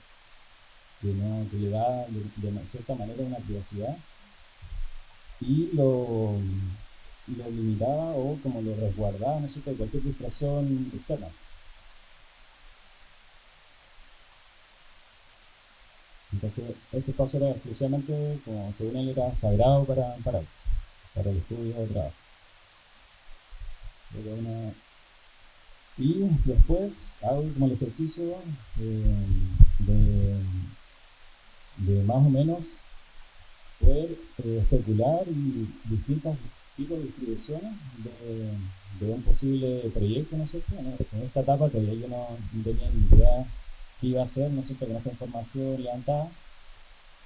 que le da de cierta manera una privacidad y lo limitaba o como lo resguardaba, ¿no es cierto?, de cualquier distracción externa. Entonces, este espacio era exclusivamente, como según él, era sagrado para el estudio o trabajo. Y después hago como el ejercicio de más o menos poder especular y distintos tipos de distribuciones de un posible proyecto, ¿no es cierto? En esta etapa todavía yo no tenía ni idea qué iba a hacer, ¿no es cierto?, con esta información levantada,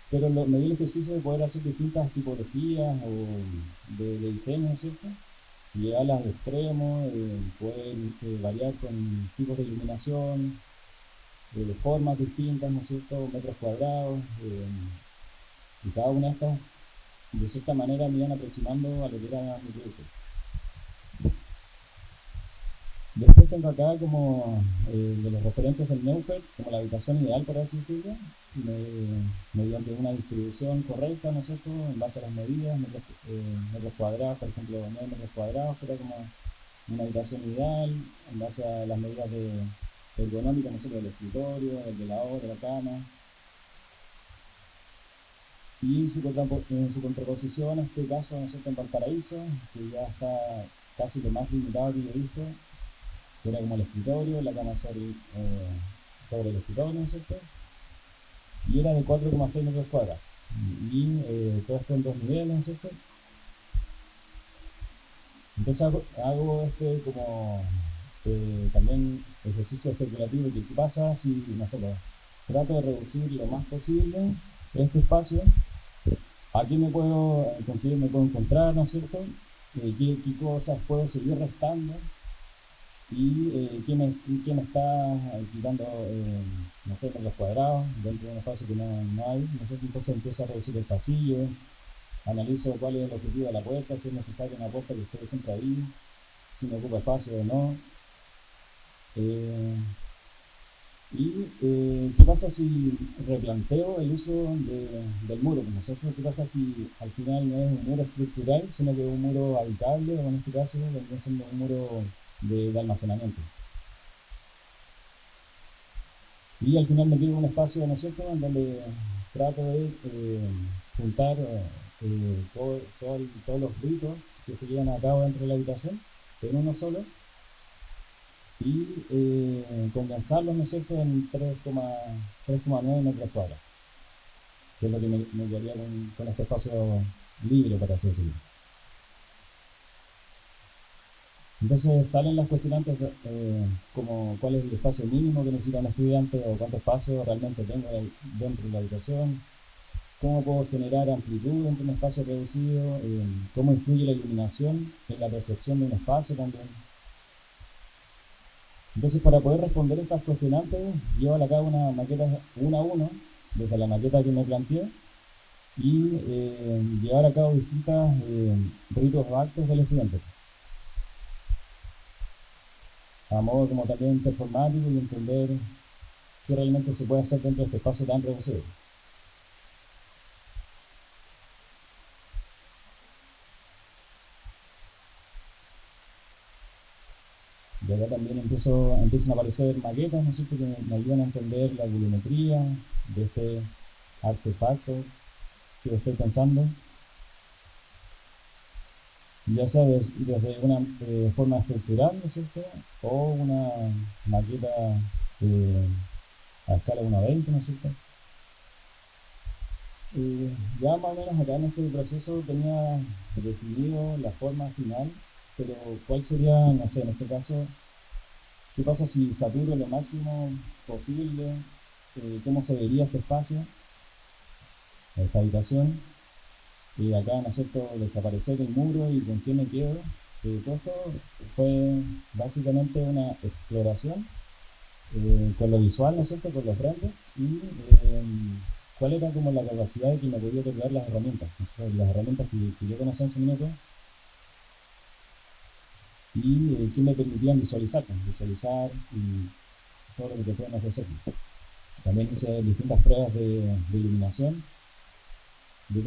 pero me di el ejercicio de poder hacer distintas tipologías o de diseño, ¿no es cierto?, y llevarlas al extremo, poder variar con tipos de iluminación, de formas distintas, ¿no es cierto?, metros cuadrados, y cada una de estas, de cierta manera, me iban aproximando a lo que era mi proyecto. Después tengo acá como de los referentes del Neufeld, como la habitación ideal, por así decirlo, mediante una distribución correcta, ¿no es cierto?, en base a las medidas, metros cuadrados, por ejemplo, 9 metros cuadrados, que era como una habitación ideal, en base a las medidas ergonómicas, ¿no es cierto?, del escritorio, del velador, de la cama. Y en su contraposición, en este caso, ¿no es cierto?, en Valparaíso, que ya está casi lo más limitado que yo he visto, que era como el escritorio, la cama sobre el escritorio, ¿no es cierto?, y era de 4,6 metros cuadrados. Y todo esto en 2 niveles, ¿no es cierto? Entonces hago como también ejercicio especulativo, que qué pasa si, no sé, trato de reducir lo más posible este espacio, con qué me puedo encontrar, ¿no es cierto?, qué cosas puedo seguir restando y qué me está quitando, no sé, metros cuadrados dentro de un espacio que no hay, ¿no es cierto? Entonces empiezo a reducir el pasillo, analizo cuál es el objetivo de la puerta, si es necesaria una puerta que esté siempre ahí, si me ocupa espacio o no. ¿Qué pasa si replanteo el uso del muro? ¿No es cierto? ¿Qué pasa si al final no es un muro estructural, sino que es un muro habitable, o en este caso vendría siendo un muro de almacenamiento? Y al final me quedo un espacio, ¿no es cierto?, en donde trato de juntar todos los ritos que se llevan a cabo dentro de la habitación en uno solo, y condensarlos, ¿no es cierto?, en 3,9 metros cuadrados, que es lo que me quedaría con este espacio libre, para así decirlo. Entonces salen las cuestionantes como cuál es el espacio mínimo que necesita un estudiante o cuánto espacio realmente tengo dentro de la habitación, cómo puedo generar amplitud dentro de un espacio reducido, cómo influye la iluminación en la percepción de un espacio también. Entonces, para poder responder estas cuestionantes, llevo a cabo una maqueta 1 a 1, desde la maqueta que me planteé, y llevar a cabo distintos ritos o actos del estudiante, a modo como también performático, y entender qué realmente se puede hacer dentro de este espacio tan reducido. De acá también empiezan a aparecer maquetas, ¿no es cierto?, que me ayudan a entender la volumetría de este artefacto que estoy pensando, ya sea desde una forma estructural, ¿no es cierto?, o una maqueta a escala 1:20, ¿no es cierto? Ya más o menos acá en este proceso tenía definido la forma final, pero ¿cuál sería, no sé, en este caso, qué pasa si saturo lo máximo posible? ¿Cómo se vería este espacio, esta habitación? Y acá, ¿no es cierto?, desaparecer el muro y con qué me quedo. Todo esto fue básicamente una exploración con lo visual, ¿no es cierto?, con los renders, y cuál era como la capacidad de que me podía otorgar las herramientas, ¿no es cierto?, las herramientas que yo conocía en su minuto, y que me permitían visualizar y todo lo que te pueden ofrecer. También hice distintas pruebas de iluminación, de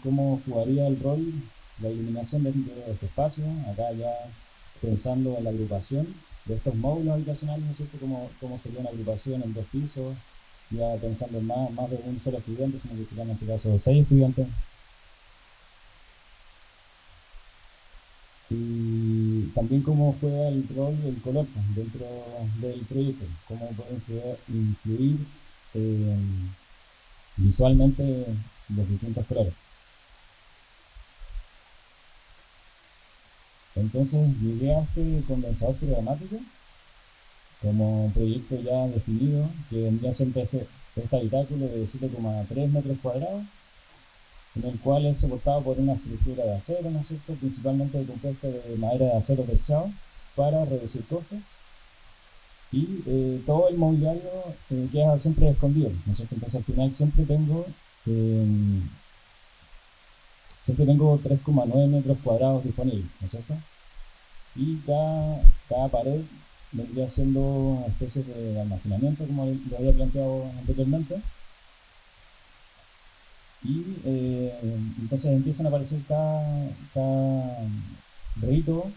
cómo jugaría el rol la iluminación dentro de este espacio, acá ya pensando en la agrupación de estos módulos habitacionales, ¿no es cierto?, cómo sería una agrupación en 2 pisos, ya pensando en más de un solo estudiante, sino que serían en este caso 6 estudiantes. Y también cómo juega el rol del color dentro del proyecto, cómo puede influir visualmente los distintos colores. Entonces llegué a este condensador programático como un proyecto ya definido, que vendría siendo este habitáculo de 7,3 metros cuadrados, en el cual es soportado por una estructura de acero, ¿no es cierto?, principalmente compuesta de madera de acero terciado para reducir costos, y todo el mobiliario queda siempre escondido, ¿no es cierto? Entonces al final siempre tengo 3,9 metros cuadrados disponibles, ¿no es cierto? Y cada pared vendría siendo especies de almacenamiento, como lo había planteado anteriormente. Y entonces empiezan a aparecer cada rito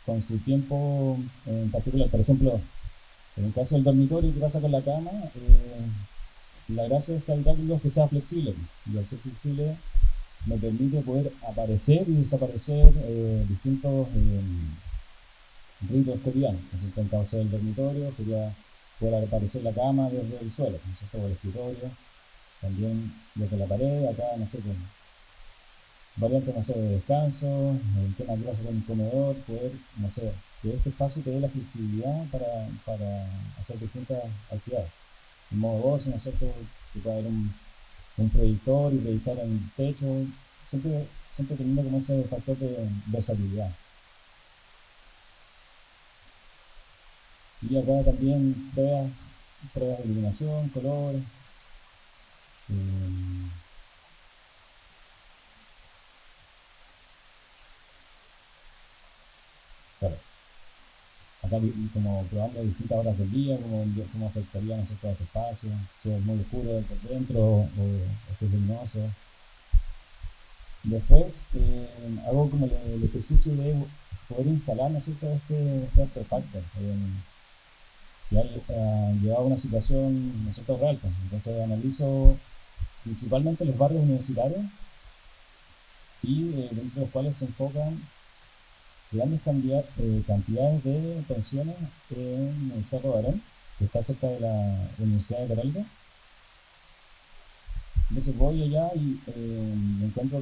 con su tiempo en particular. Por ejemplo, en el caso del dormitorio, ¿qué pasa con la cama? La gracia de este habitáculo es que sea flexible, y al ser flexible me permite poder aparecer y desaparecer distintos ritos cotidianos. En el caso del dormitorio sería poder aparecer la cama desde el suelo, ¿no es cierto?, o el escritorio, también desde la pared, acá, no sé, con variantes, no sé, de descanso, el tema que pasa con el comedor, poder, no sé, que este espacio te dé la flexibilidad para hacer distintas actividades. En modo ocio, ¿no es cierto?, que puede haber un proyector y proyectar en el techo, siempre teniendo como ese factor de versatilidad. Y acá también pruebas de iluminación, color. Claro. Acá como probando distintas horas del día, cómo afectaría, ¿no es cierto?, este espacio, si es muy oscuro por dentro o si es luminoso. Después hago como el ejercicio de poder instalar, ¿no es cierto?, este artefacto. Ya llevaba una situación, ¿no es cierto?, real. Entonces analizo principalmente los barrios universitarios, y dentro de los cuales se enfocan grandes cantidades de pensiones en el Cerro Barón, que está cerca de la Universidad de Católica. Entonces voy allá y me encuentro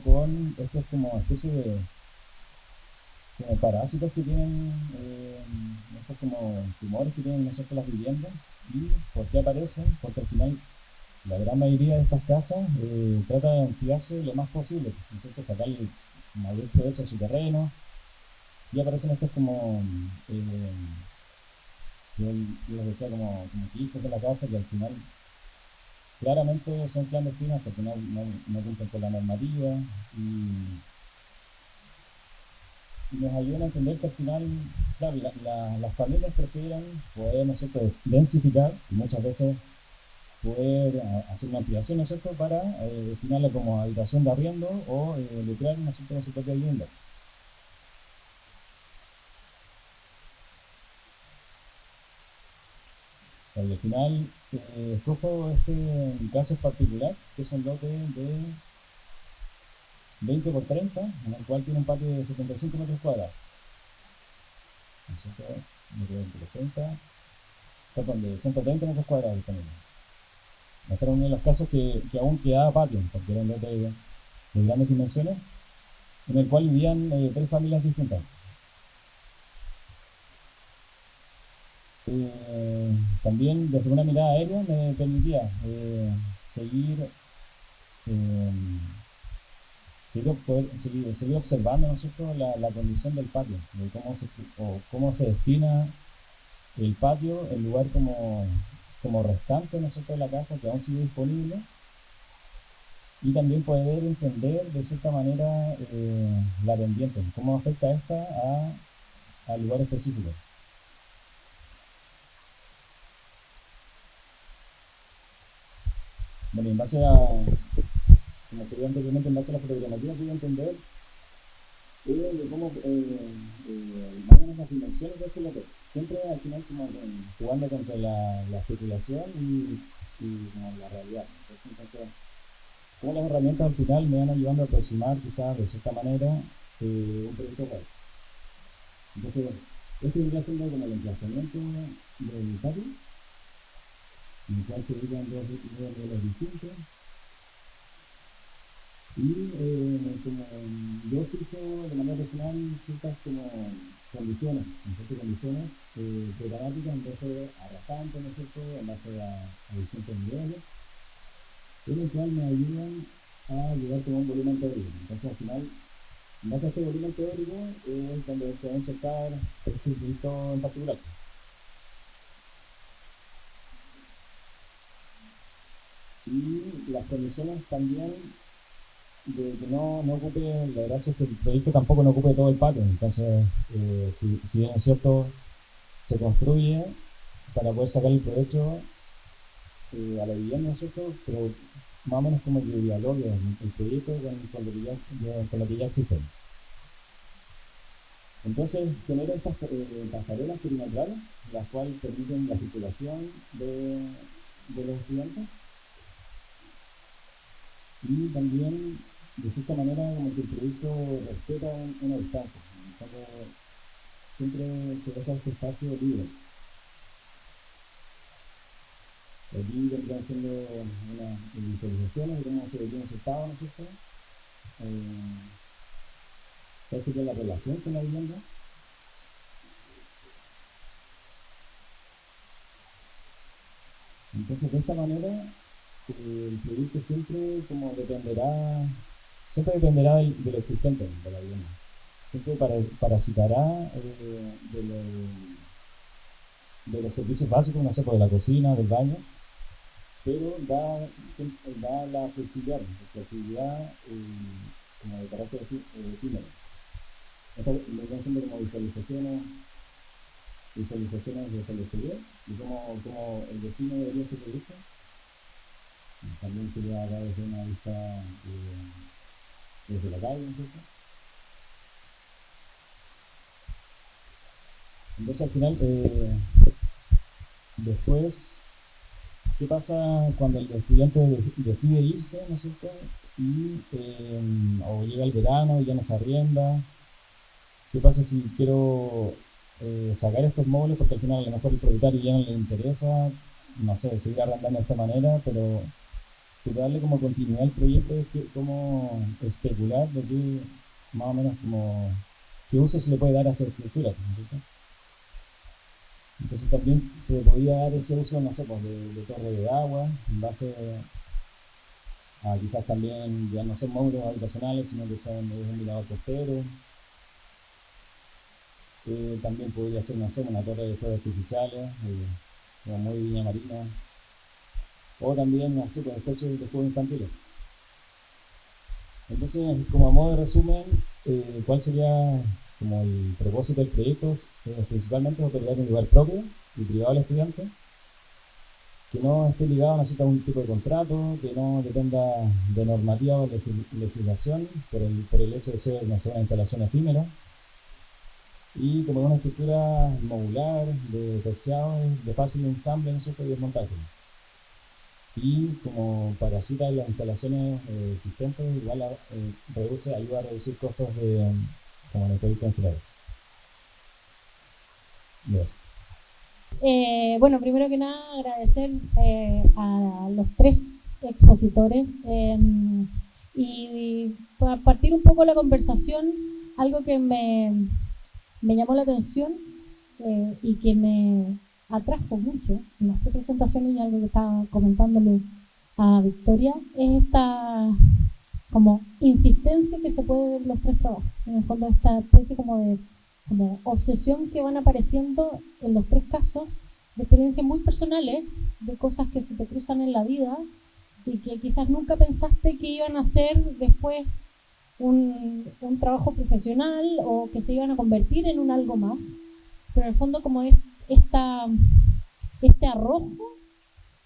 con estos como especie de como parásitos que tienen, estos como tumores que tienen, ¿no es cierto?, las viviendas. ¿Y por qué aparecen? Porque al final la gran mayoría de estas casas trata de ampliarse lo más posible, ¿no es cierto?, sacarle el mayor provecho a su terreno, y aparecen estos como, yo les decía, como quistes de la casa que al final claramente son clandestinas porque no cumplen con la normativa, y nos ayudan a entender que al final, claro, las familias prefieren poder, ¿no es cierto?, densificar y muchas veces poder hacer una ampliación, ¿no es cierto?, para destinarla como habitación de arriendo o lucrar, ¿no es cierto?, con su propia vivienda. Al final, escojo este caso particular, que es un lote de 20 por 30, en el cual tiene un patio de 75 metros cuadrados. ¿No es cierto? De 20 por 30, perdón, de 130 metros cuadrados disponibles. Este era uno de los casos que aún quedaba patio, porque era un lote de grandes dimensiones, en el cual vivían 3 familias distintas. También desde una mirada aérea me permitía seguir observando, ¿no es cierto?, la condición del patio, de cómo se destina el patio, el lugar como restante, ¿no es cierto?, de la casa que aún sigue disponible, y también poder entender de cierta manera la pendiente, cómo afecta esta al lugar específico. Bueno, en base a, como se vio anteriormente, en base a la fotogrammetría, pude entender de cómo más o menos las dimensiones de este lote. Siempre al final como jugando contra la especulación y como la realidad, ¿no es cierto? Entonces, cómo las herramientas al final me van ayudando a aproximar quizás de cierta manera un proyecto real. Entonces, este vendría siendo como el emplazamiento del patio, en el cual se ubican dos niveles distintos, y como yo fijo de manera personal ciertas como condiciones programáticas en base a rasantes, ¿no es cierto?, en base a distintos niveles, en el cual me ayudan a llegar con un volumen teórico. Entonces al final, en base a este volumen teórico es donde se va a insertar este punto en particular. Y las condiciones también de que no ocupe, la gracia es que el proyecto tampoco no ocupe todo el patio. Entonces, si bien es cierto, se construye para poder sacar el provecho a la vivienda, ¿no es cierto?, pero más o menos como que dialogue el proyecto con lo que ya existe. Entonces, genera estas pasarelas perimetrales, las cuales permiten la circulación de los estudiantes, y también de cierta manera como que el proyecto respeta una distancia. Entonces, siempre se deja este espacio libre. Aquí vendrían siendo unas visualizaciones de cómo se vería insertado, ¿no es cierto? Esa sería la relación con la vivienda. Entonces, de esta manera, el proyecto siempre dependerá de lo existente de la vivienda. Siempre parasitará de los servicios básicos, no sé, de la cocina, del baño, pero da la flexibilidad como de carácter efímero. Esto lo están haciendo como visualizaciones desde el exterior, y como el vecino debería este proyecto. También sería acá desde una vista desde la calle, ¿no es cierto? Entonces al final, después, ¿qué pasa cuando el estudiante decide irse, ¿no es cierto? o llega el verano y ya no se arrienda. ¿Qué pasa si quiero sacar estos módulos porque al final a lo mejor el propietario ya no le interesa, no sé, seguir arrendando de esta manera, pero darle como continuidad al proyecto es que, como especular de qué, más o menos como, qué uso se le puede dar a esta estructura, ¿no es cierto? Entonces también se le podía dar ese uso, no sé, pues de torre de agua, en base a quizás también ya no son módulos habitacionales, sino que son un mirador costero. También podría ser, no sé, una torre de fuegos artificiales, como muy Viña Marina, o también, no sé, con especies de juegos infantiles. Entonces, como a modo de resumen, ¿cuál sería como el propósito del proyecto? Principalmente otorgar un lugar propio y privado al estudiante, que no esté ligado a un tipo de contrato, que no dependa de normativa o legislación por el hecho de ser, no sé, una instalación efímera, y como una estructura modular, de terciado, de fácil ensamble, ¿no es cierto?, y desmontaje. Y como parasita en las instalaciones existentes, igual ayuda a reducir costos como en el proyecto en general. Gracias. Bueno, primero que nada agradecer a los tres expositores y para partir un poco la conversación, algo que me llamó la atención y que me atrajo mucho en las tres presentaciones, y algo que estaba comentándole a Victoria, es esta como insistencia que se puede ver en los tres trabajos. En el fondo, esta especie como obsesión que van apareciendo en los tres casos, de experiencias muy personales, de cosas que se te cruzan en la vida y que quizás nunca pensaste que iban a ser después un trabajo profesional o que se iban a convertir en un algo más, pero en el fondo como este arrojo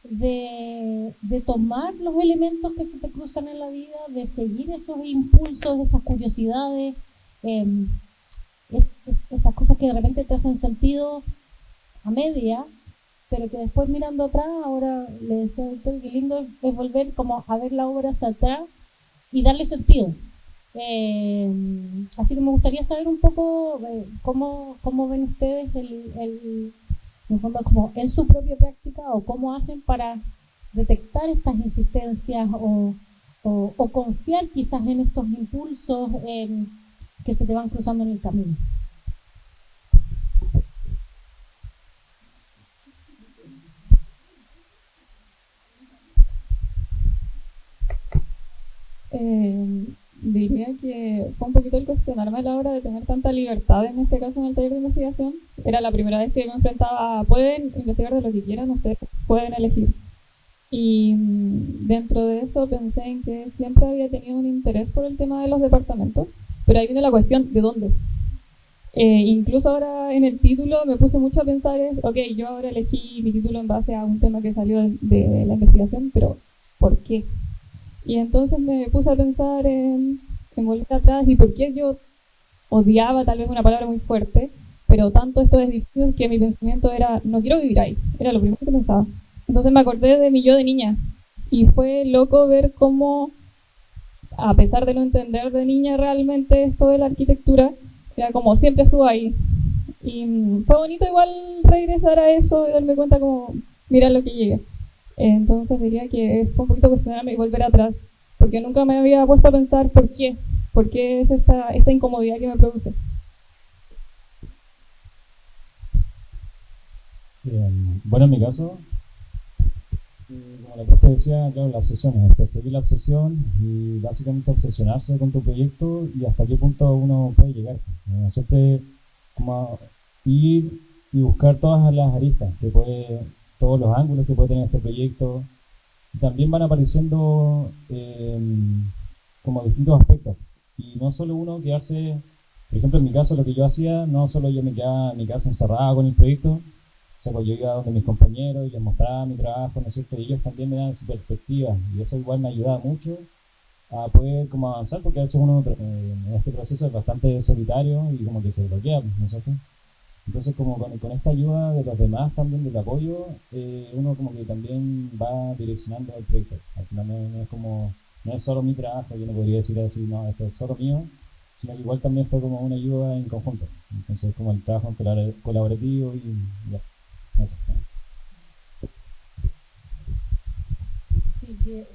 de tomar los elementos que se te cruzan en la vida, de seguir esos impulsos, esas curiosidades, esas cosas que de repente te hacen sentido a media, pero que después mirando atrás, ahora le decía a Victoria que lindo es volver como a ver la obra hacia atrás y darle sentido. Así que me gustaría saber un poco cómo ven ustedes en el fondo como en su propia práctica, o cómo hacen para detectar estas insistencias o confiar quizás en estos impulsos que se te van cruzando en el camino. Diría que fue un poquito el cuestionarme a la hora de tener tanta libertad, en este caso en el taller de investigación. Era la primera vez que me enfrentaba a, pueden investigar de lo que quieran, ustedes pueden elegir. Y dentro de eso pensé en que siempre había tenido un interés por el tema de los departamentos, pero ahí viene la cuestión de dónde. Incluso ahora en el título me puse mucho a pensar, ok, yo ahora elegí mi título en base a un tema que salió de la investigación, pero ¿por qué? Y entonces me puse a pensar en volver atrás y por qué yo odiaba, tal vez una palabra muy fuerte, pero tanto estos edificios que mi pensamiento era, no quiero vivir ahí, era lo primero que pensaba. Entonces me acordé de mi yo de niña y fue loco ver cómo, a pesar de no entender de niña realmente esto de la arquitectura, era como siempre estuvo ahí. Y fue bonito igual regresar a eso y darme cuenta como, mira lo que llegué. Entonces diría que fue un poquito cuestionarme y volver atrás, porque nunca me había puesto a pensar por qué es esta incomodidad que me produce. Bueno, en mi caso, como la profe decía, claro, la obsesión es perseguir la obsesión y básicamente obsesionarse con tu proyecto y hasta qué punto uno puede llegar. Siempre como ir y buscar todas las aristas todos los ángulos que puede tener este proyecto. También van apareciendo como distintos aspectos y no solo uno quedarse, por ejemplo en mi caso lo que yo hacía, no solo yo me quedaba en mi casa encerrado con el proyecto, o sea, pues yo iba donde mis compañeros y les mostraba mi trabajo, ¿no es cierto? Y ellos también me dan su perspectiva y eso igual me ayudaba mucho a poder como avanzar, porque a veces uno en este proceso es bastante solitario y como que se bloquea, ¿no es cierto? Entonces como con esta ayuda de los demás también, del apoyo, uno como que también va direccionando el proyecto. Al final no es como no es solo mi trabajo, yo no podría decir así, no, esto es solo mío, sino que igual también fue como una ayuda en conjunto. Entonces, como el trabajo colaborativo y ya, eso. Sí, que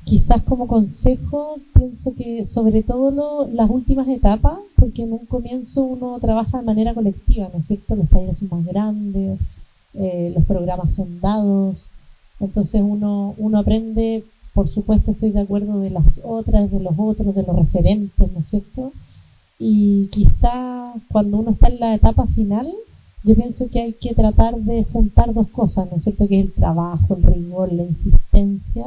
quizás como consejo pienso que sobre todo las últimas etapas, porque en un comienzo uno trabaja de manera colectiva, ¿no es cierto? Los talleres son más grandes, los programas son dados, entonces uno aprende, por supuesto estoy de acuerdo de las otras, de los otros, de los referentes, ¿no es cierto? Y quizás cuando uno está en la etapa final, yo pienso que hay que tratar de juntar dos cosas, ¿no es cierto? Que es el trabajo, el rigor, la insistencia.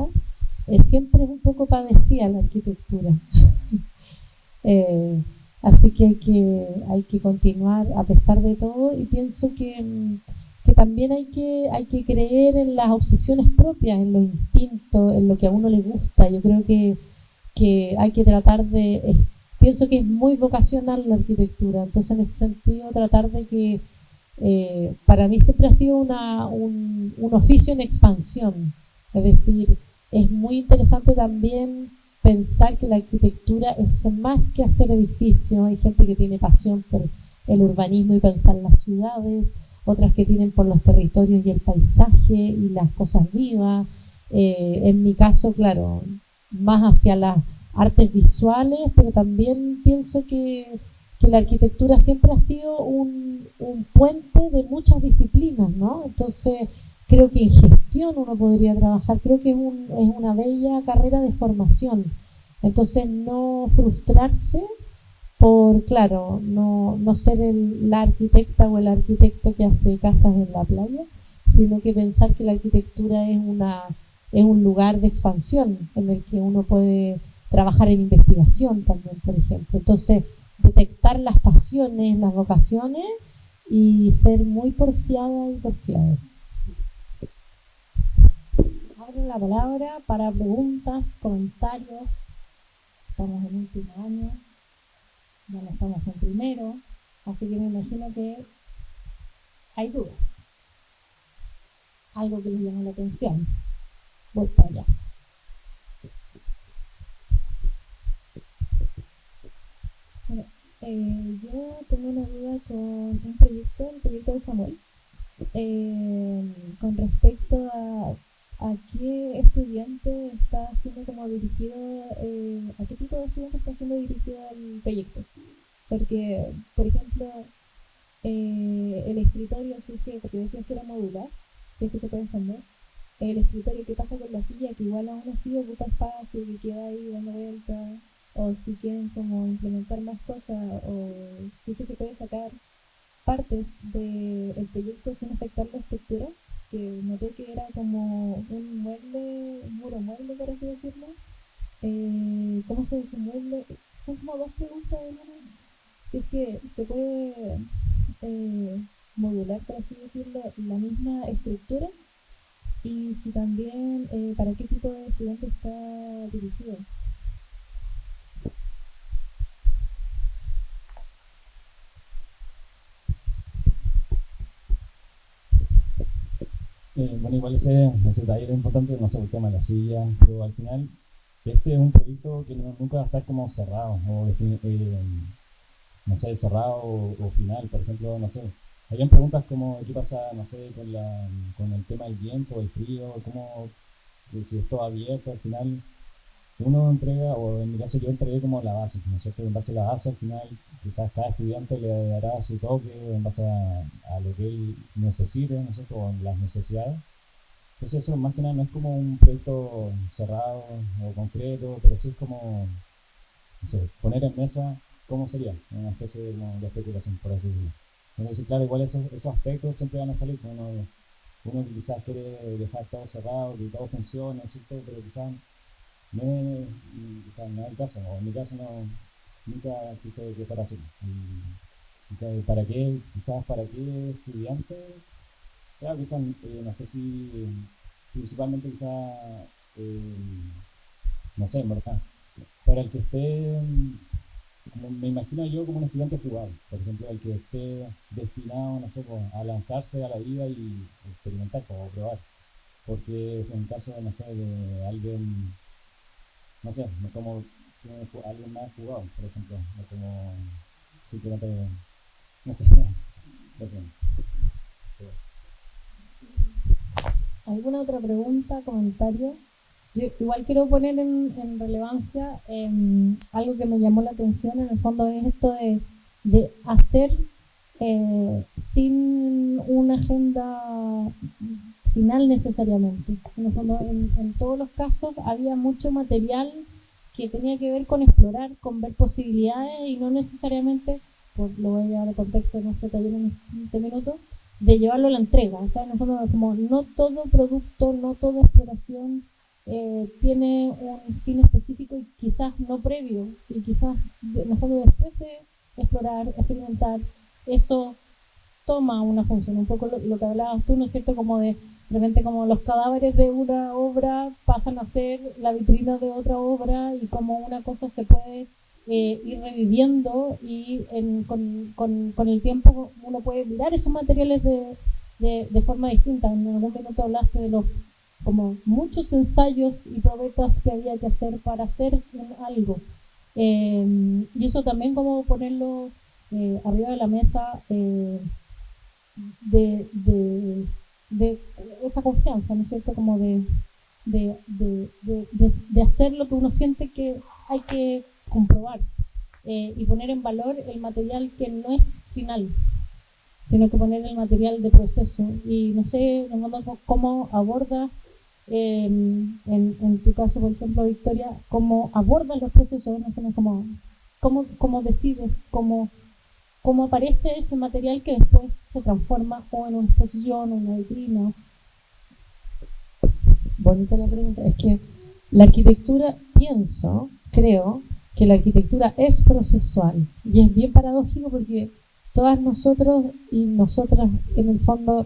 Siempre es un poco padecida la arquitectura. Así que hay que continuar a pesar de todo y pienso que también hay que creer en las obsesiones propias, en los instintos, en lo que a uno le gusta. Yo creo que hay que tratar de... pienso que es muy vocacional la arquitectura, entonces en ese sentido tratar de que para mí siempre ha sido un oficio en expansión, es decir, es muy interesante también pensar que la arquitectura es más que hacer edificios. Hay gente que tiene pasión por el urbanismo y pensar las ciudades, otras que tienen por los territorios y el paisaje y las cosas vivas. En mi caso, claro, más hacia las artes visuales, pero también pienso que la arquitectura siempre ha sido un puente de muchas disciplinas, ¿no? Entonces, creo que en gestión uno podría trabajar, creo que es una bella carrera de formación. Entonces, no frustrarse por, claro, no ser la arquitecta o el arquitecto que hace casas en la playa, sino que pensar que la arquitectura es un lugar de expansión en el que uno puede trabajar en investigación también, por ejemplo. Entonces, detectar las pasiones, las vocaciones y ser muy porfiada y porfiado. Abro la palabra para preguntas, comentarios. Estamos en último año, ya no estamos en primero, así que me imagino que hay dudas. Algo que les llamó la atención. Voy para allá. Bueno, yo tengo una duda con un proyecto, el proyecto de Samuel, con respecto a qué estudiante está siendo como dirigido, a qué tipo de estudiante está siendo dirigido el proyecto. Porque, por ejemplo, el escritorio, si es que, porque decías que era modular, si es que se puede entender, el escritorio, ¿qué pasa con la silla? Que igual aún así ocupa espacio, que queda ahí dando vueltas, o si quieren como implementar más cosas, o si es que se puede sacar partes del proyecto sin afectar la estructura, que noté que era como un mueble, un muro mueble, por así decirlo. ¿Cómo se desenvuelve? Son como dos preguntas de una. Si es que se puede modular, por así decirlo, la misma estructura, y si también para qué tipo de estudiante está dirigido. Bueno, igual ese detalle era importante, no sé, el tema de la silla, pero al final este es un proyecto que nunca va a estar como cerrado, o no sé, cerrado o final. Por ejemplo, no sé, habían preguntas como qué pasa, no sé, con el tema del viento, el frío, cómo, si es todo abierto. Al final uno entrega, o en mi caso yo entregué como la base, ¿no es cierto? En base a la base, al final quizás cada estudiante le dará su toque en base a lo que él necesite, ¿no es cierto? O las necesidades. Entonces eso más que nada no es como un proyecto cerrado o concreto, pero sí es como, no sé, poner en mesa cómo sería una especie de especulación, por así decirlo. Entonces, claro, igual esos aspectos siempre van a salir. Uno que quizás quiere dejar todo cerrado, que todo funcione, ¿cierto? Pero quizás no es el caso, o en mi caso no, nunca quise que fuera así. ¿Para qué? Quizás para qué estudiante. Claro, quizás, no sé si principalmente quizás, eh, no sé, en verdad, para el que esté, como me imagino yo como un estudiante jugable, por ejemplo, el que esté destinado, no sé, pues, a lanzarse a la vida y experimentar, como probar. porque es en caso, no sé, de alguien, no sé, no como alguien más jugado, por ejemplo, no como simplemente, no sé, lo siento. Sí. ¿Alguna otra pregunta, comentario? Yo igual quiero poner en relevancia algo que me llamó la atención, en el fondo es esto de hacer sin una agenda final necesariamente. En el fondo, en todos los casos había mucho material que tenía que ver con explorar, con ver posibilidades y no necesariamente, lo voy a llevar al contexto de nuestro taller en 20 minutos, de llevarlo a la entrega. O sea, en el fondo, como no todo producto, no toda exploración tiene un fin específico y quizás no previo, y quizás en el fondo después de explorar, experimentar, eso toma una función, un poco lo que hablabas tú, ¿no es cierto? Como de repente como los cadáveres de una obra pasan a ser la vitrina de otra obra y como una cosa se puede ir reviviendo y con el tiempo uno puede mirar esos materiales de forma distinta. En algún minuto hablaste de los como muchos ensayos y probetas que había que hacer para hacer algo. Y eso también como ponerlo arriba de la mesa de esa confianza, ¿no es cierto? Como de hacer lo que uno siente que hay que comprobar y poner en valor el material que no es final, sino que poner el material de proceso. Y no sé, cómo abordas, en tu caso, por ejemplo, Victoria, cómo abordas los procesos, ¿no? Cómo decides, cómo aparece ese material que después se transforma o en una exposición o en una vitrina. Bonita la pregunta. Es que la arquitectura, creo que la arquitectura es procesual y es bien paradójico porque todas nosotros y nosotras en el fondo,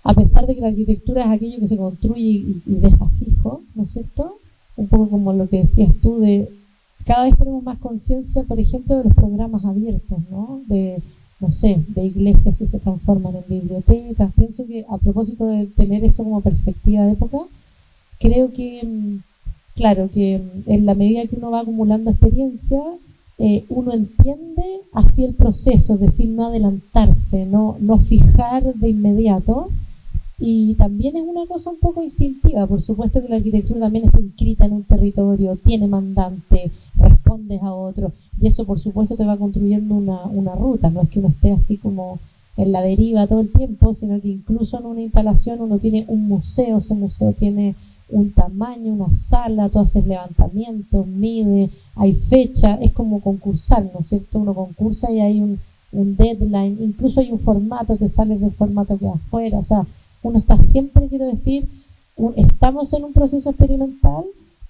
a pesar de que la arquitectura es aquello que se construye y deja fijo, ¿no es cierto? Un poco como lo que decías tú de cada vez tenemos más conciencia, por ejemplo, de los programas abiertos, ¿no? No sé, de iglesias que se transforman en bibliotecas. Pienso que a propósito de tener eso como perspectiva de época, creo que, claro, que en la medida que uno va acumulando experiencia, uno entiende así el proceso, es decir, no adelantarse, no fijar de inmediato. Y también es una cosa un poco instintiva. Por supuesto que la arquitectura también está inscrita en un territorio, tiene mandante, respondes a otro, y eso por supuesto te va construyendo una ruta. No es que uno esté así como en la deriva todo el tiempo, sino que incluso en una instalación uno tiene un museo, ese museo tiene un tamaño, una sala, tú haces levantamientos, mide, hay fecha, es como concursar, ¿no es cierto? Uno concursa y hay un deadline, incluso hay un formato, te sales del formato que afuera, o sea, uno está siempre, quiero decir, estamos en un proceso experimental,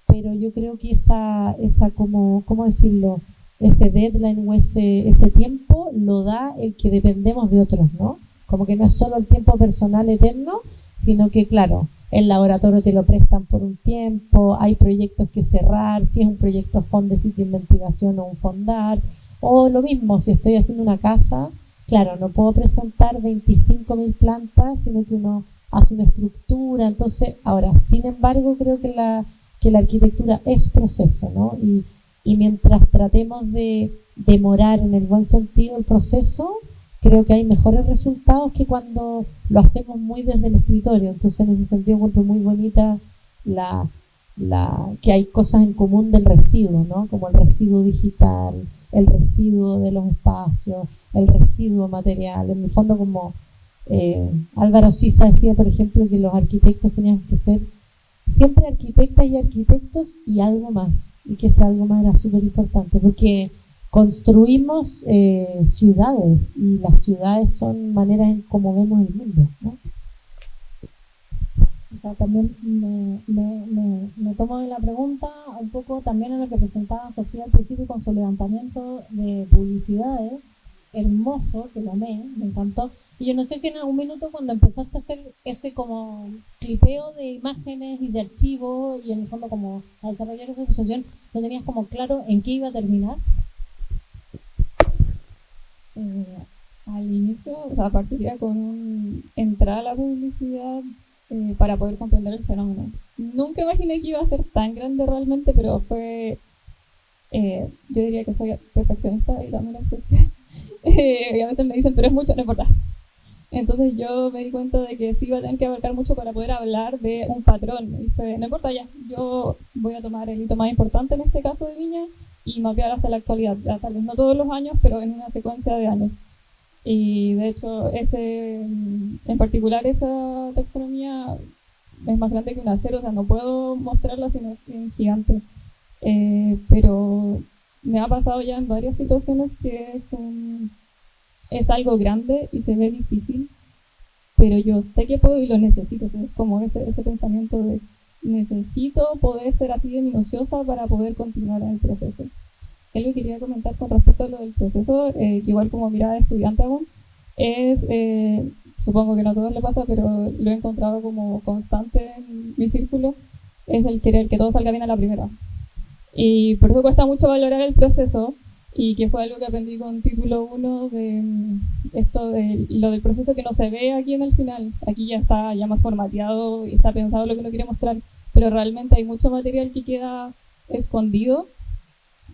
pero yo creo que esa ¿cómo decirlo? Ese deadline o ese tiempo lo da el que dependemos de otros, ¿no? Como que no es solo el tiempo personal eterno, sino que, claro, el laboratorio te lo prestan por un tiempo, hay proyectos que cerrar, si es un proyecto Fondesit de investigación o un fondar, o lo mismo, si estoy haciendo una casa, claro, no puedo presentar 25.000 plantas, sino que uno hace una estructura. Entonces, ahora, sin embargo, creo que la arquitectura es proceso, ¿no? Y mientras tratemos de demorar en el buen sentido el proceso, creo que hay mejores resultados que cuando lo hacemos muy desde el escritorio. Entonces, en ese sentido, encuentro muy bonita que hay cosas en común del residuo, ¿no? Como el residuo digital, el residuo de los espacios, el residuo material. En el fondo, como Álvaro Siza decía, por ejemplo, que los arquitectos tenían que ser siempre arquitectas y arquitectos y algo más, y que ese algo más era súper importante, porque construimos ciudades, y las ciudades son maneras en cómo vemos el mundo, ¿no? O sea, también me tomo de la pregunta un poco también en lo que presentaba Sofía al principio con su levantamiento de publicidades, hermoso, que lo amé, me encantó. Y yo no sé si en algún minuto cuando empezaste a hacer ese como clipeo de imágenes y de archivos y en el fondo como a desarrollar esa obsesión, ¿no tenías como claro en qué iba a terminar? Al inicio, o sea, partiría con entrar a la publicidad para poder comprender el fenómeno. Nunca imaginé que iba a ser tan grande realmente, pero fue, yo diría que soy perfeccionista y también especial. Y a veces me dicen, pero es mucho, no importa. Entonces yo me di cuenta de que sí iba a tener que abarcar mucho para poder hablar de un patrón. Y dije, no importa ya, yo voy a tomar el hito más importante en este caso de Viña y mapear hasta la actualidad, ya, tal vez no todos los años, pero en una secuencia de años. Y de hecho, en particular esa taxonomía es más grande que un acero, o sea, no puedo mostrarla sino en gigante. Pero me ha pasado ya en varias situaciones que es algo grande y se ve difícil, pero yo sé que puedo y lo necesito. O sea, es como ese pensamiento de necesito poder ser así de minuciosa para poder continuar en el proceso. Algo que quería comentar con respecto a lo del proceso, que igual como mirada de estudiante aún, es, supongo que no a todos le pasa, pero lo he encontrado como constante en mi círculo, es el querer que todo salga bien a la primera. Y por eso cuesta mucho valorar el proceso, y que fue algo que aprendí con título 1 de esto de lo del proceso que no se ve aquí en el final. Aquí ya está ya más formateado y está pensado lo que uno quiere mostrar, pero realmente hay mucho material que queda escondido,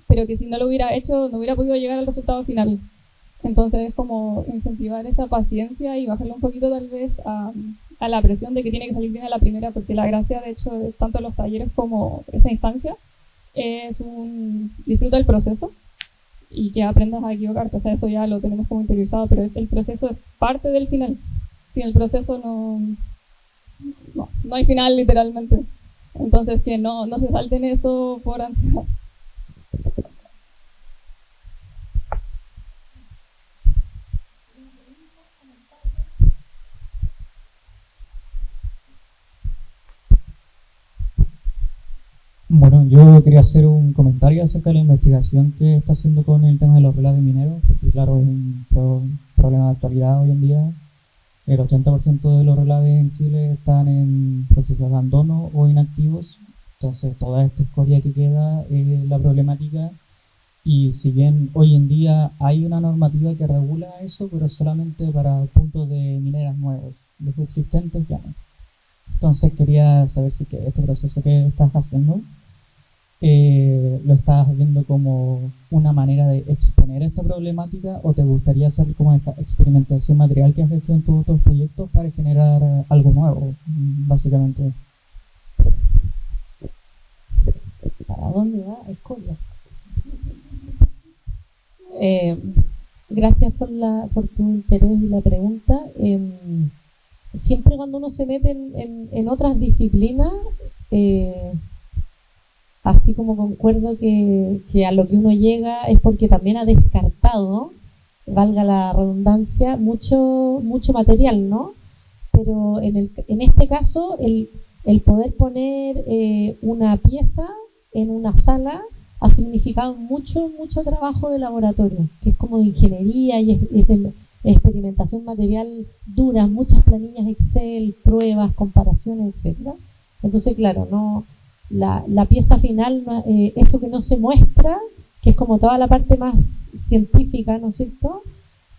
pero que si no lo hubiera hecho no hubiera podido llegar al resultado final. Entonces es como incentivar esa paciencia y bajarle un poquito tal vez a la presión de que tiene que salir bien a la primera, porque la gracia de hecho de tanto los talleres como esa instancia es disfruta el proceso y que aprendas a equivocarte. O sea, eso ya lo tenemos como interiorizado, pero el proceso es parte del final. Sin el proceso no hay final literalmente. Entonces que no se salten eso por ansiedad. Bueno, yo quería hacer un comentario acerca de la investigación que está haciendo con el tema de los relaves mineros, porque claro, es un problema de actualidad hoy en día. El 80% de los relaves en Chile están en procesos de abandono o inactivos, entonces toda esta escoria que queda es la problemática. Y si bien hoy en día hay una normativa que regula eso, pero solamente para puntos de mineras nuevos, los existentes ya no. Entonces quería saber si que este proceso que estás haciendo lo estás viendo como una manera de exponer esta problemática, o te gustaría hacer como esta experimentación material que has hecho en tus otros proyectos para generar algo nuevo, básicamente. ¿Para dónde va? Escoria. Gracias por tu interés y la pregunta. Siempre cuando uno se mete en otras disciplinas, así como concuerdo que a lo que uno llega es porque también ha descartado, valga la redundancia, mucho material, ¿no? Pero en este caso, el poder poner una pieza en una sala ha significado mucho trabajo de laboratorio, que es como de ingeniería y es de experimentación material dura, muchas planillas Excel, pruebas, comparaciones, etcétera. Entonces, claro, no la pieza final, eso que no se muestra, que es como toda la parte más científica, ¿no es cierto?,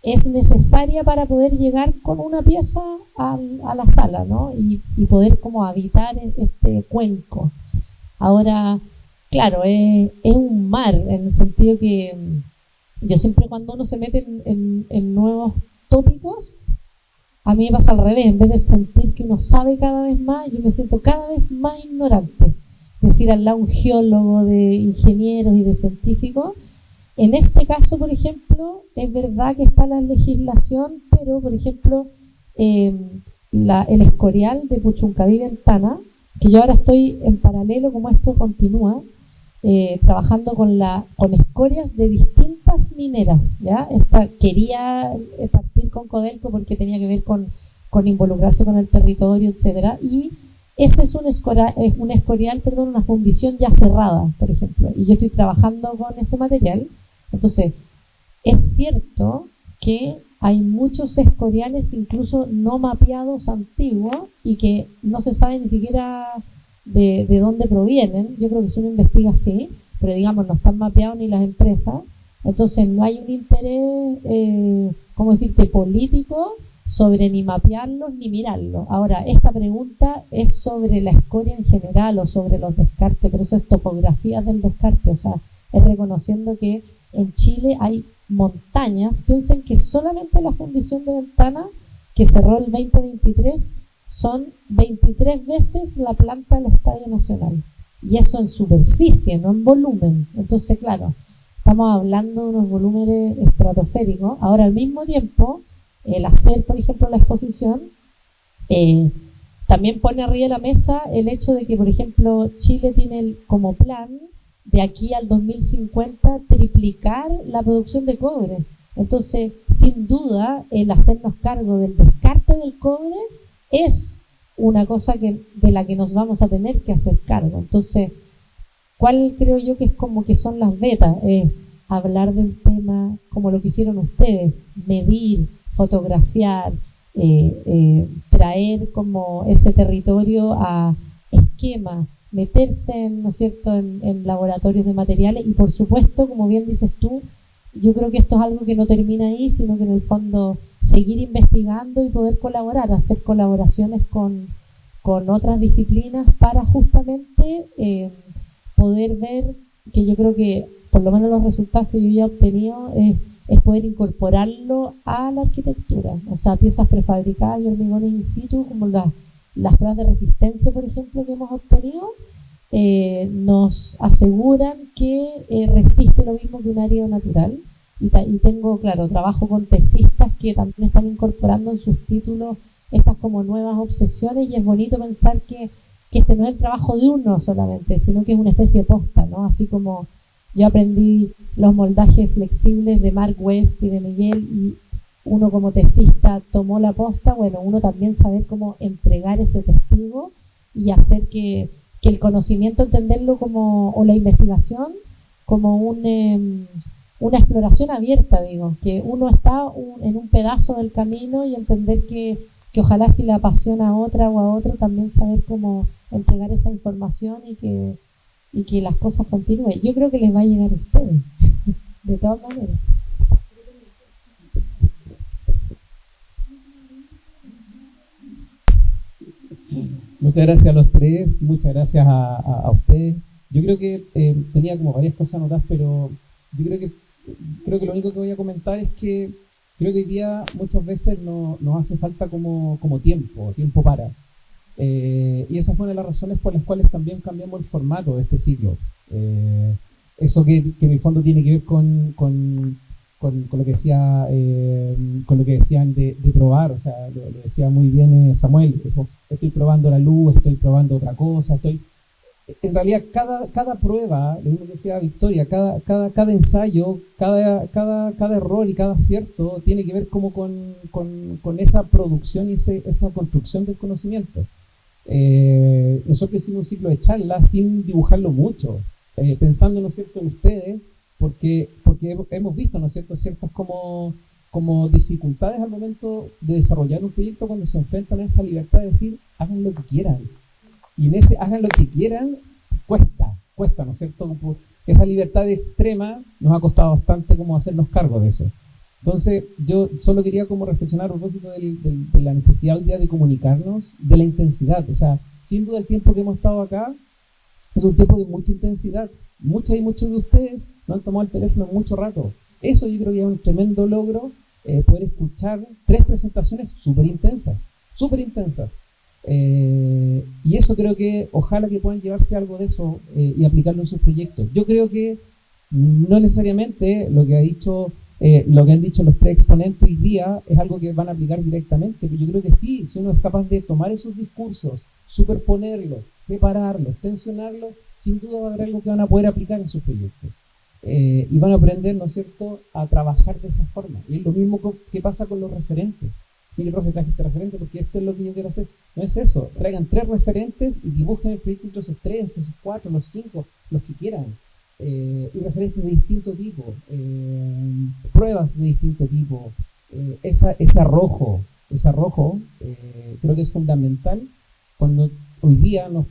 es necesaria para poder llegar con una pieza a la sala, ¿no? Y poder como habitar este cuenco. Ahora, claro, es un mar, en el sentido que yo siempre cuando uno se mete en nuevos tópicos, a mí me pasa al revés. En vez de sentir que uno sabe cada vez más, yo me siento cada vez más ignorante. Es decir, al lado un geólogo, de ingenieros y de científicos. En este caso, por ejemplo, es verdad que está la legislación, pero, por ejemplo, el escorial de Puchuncaví Ventana, que yo ahora estoy en paralelo, como esto continúa, trabajando con escorias de distintas mineras, ¿ya? Quería partir con Codelco porque tenía que ver con involucrarse con el territorio, etcétera, y ese es un escorial, una fundición ya cerrada, por ejemplo, y yo estoy trabajando con ese material. Entonces, es cierto que hay muchos escoriales incluso no mapeados antiguos y que no se sabe ni siquiera de dónde provienen. Yo creo que si uno investiga así, pero digamos no están mapeados ni las empresas. Entonces no hay un interés, ¿cómo decirte?, político sobre ni mapearlos ni mirarlos. Ahora, esta pregunta es sobre la escoria en general o sobre los descartes, pero eso es topografía del descarte, o sea, es reconociendo que en Chile hay montañas. Piensen que solamente la fundición de Ventana, que cerró el 2023, son 23 veces la planta del Estadio Nacional. Y eso en superficie, no en volumen. Entonces, claro, estamos hablando de unos volúmenes estratosféricos. Ahora, al mismo tiempo, el hacer, por ejemplo, la exposición, también pone arriba de la mesa el hecho de que, por ejemplo, Chile tiene como plan de aquí al 2050 triplicar la producción de cobre. Entonces, sin duda, el hacernos cargo del descarte del cobre es una cosa de la que nos vamos a tener que hacer cargo. Entonces, ¿cuál creo yo que es como que son las vetas? Hablar del tema como lo que hicieron ustedes, medir, fotografiar, traer como ese territorio a esquemas, meterse ¿no es cierto?, en laboratorios de materiales y por supuesto, como bien dices tú, yo creo que esto es algo que no termina ahí, sino que en el fondo seguir investigando y poder colaborar, hacer colaboraciones con otras disciplinas para justamente poder ver, que yo creo que por lo menos los resultados que yo ya he obtenido es poder incorporarlo a la arquitectura, o sea, piezas prefabricadas y hormigones in situ, como las pruebas de resistencia, por ejemplo, que hemos obtenido, nos aseguran que resiste lo mismo que un área natural. Y tengo, claro, trabajo con tesistas que también están incorporando en sus títulos estas como nuevas obsesiones y es bonito pensar que este no es el trabajo de uno solamente, sino que es una especie de posta, ¿no? Así como yo aprendí los moldajes flexibles de Mark West y de Miguel y uno como tesista tomó la posta, bueno, uno también saber cómo entregar ese testigo y hacer que el conocimiento, entenderlo como, o la investigación, como una exploración abierta, digo, que uno está en un pedazo del camino y entender que ojalá si le apasiona a otra o a otro, también saber cómo entregar esa información y que las cosas continúen. Yo creo que les va a llegar a ustedes, de todas maneras. Muchas gracias a los tres, muchas gracias a ustedes. Yo creo que tenía como varias cosas anotadas, pero yo creo que lo único que voy a comentar es que creo que hoy día muchas veces nos hace falta como tiempo para. Y esa es una de las razones por las cuales también cambiamos el formato de este ciclo. Eso que en el fondo tiene que ver con lo que decía, con lo que decían de probar, o sea, lo decía muy bien Samuel, estoy probando la luz, estoy probando otra cosa, en realidad cada prueba, lo mismo que decía Victoria, cada ensayo, cada error y cada acierto tiene que ver como con esa producción y esa construcción del conocimiento. Nosotros hicimos un ciclo de charlas sin dibujarlo mucho, pensando, ¿no es cierto?, en ustedes, porque hemos visto, ¿no es cierto?, ciertas como dificultades al momento de desarrollar un proyecto cuando se enfrentan a esa libertad de decir, hagan lo que quieran. Y en ese hagan lo que quieran, cuesta, ¿no es cierto? Esa libertad extrema nos ha costado bastante como hacernos cargo de eso. Entonces, yo solo quería como reflexionar a propósito de la necesidad hoy día de comunicarnos, de la intensidad. O sea, sin duda el tiempo que hemos estado acá es un tiempo de mucha intensidad. Muchas y muchos de ustedes no han tomado el teléfono en mucho rato. Eso yo creo que es un tremendo logro, poder escuchar 3 presentaciones súper intensas. Y eso creo que ojalá que puedan llevarse algo de eso y aplicarlo en sus proyectos. Yo creo que no necesariamente lo que han dicho los 3 exponentes hoy día es algo que van a aplicar directamente, pero yo creo que sí, si uno es capaz de tomar esos discursos, superponerlos, separarlos, tensionarlos, sin duda va a haber algo que van a poder aplicar en sus proyectos. Y van a aprender, ¿no es cierto?, a trabajar de esa forma. Y es lo mismo que pasa con los referentes. Mire, profe, traje este referente porque esto es lo que yo quiero hacer. No es eso. Traigan 3 referentes y dibujen el proyecto entre esos 3, esos 4, los 5, los que quieran. Y referentes de distinto tipo. Pruebas de distinto tipo. Ese arrojo creo que es fundamental cuando hoy día nos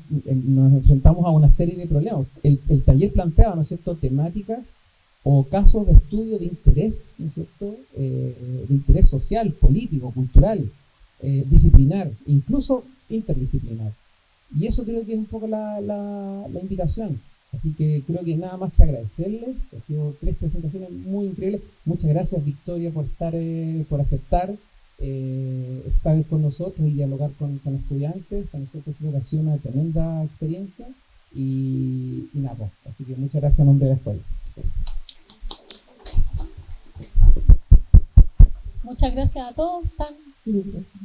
enfrentamos a una serie de problemas. El taller planteaba, ¿no es cierto?, temáticas o casos de estudio de interés, ¿no es cierto? De interés social, político, cultural, disciplinar, incluso interdisciplinar. Y eso creo que es un poco la invitación. Así que creo que nada más que agradecerles. Han sido 3 presentaciones muy increíbles. Muchas gracias, Victoria, por aceptar estar con nosotros y dialogar con estudiantes. Para nosotros creo que ha sido una tremenda experiencia. Y nada, pues, así que muchas gracias en nombre de la escuela. Muchas gracias a todos, tan libres.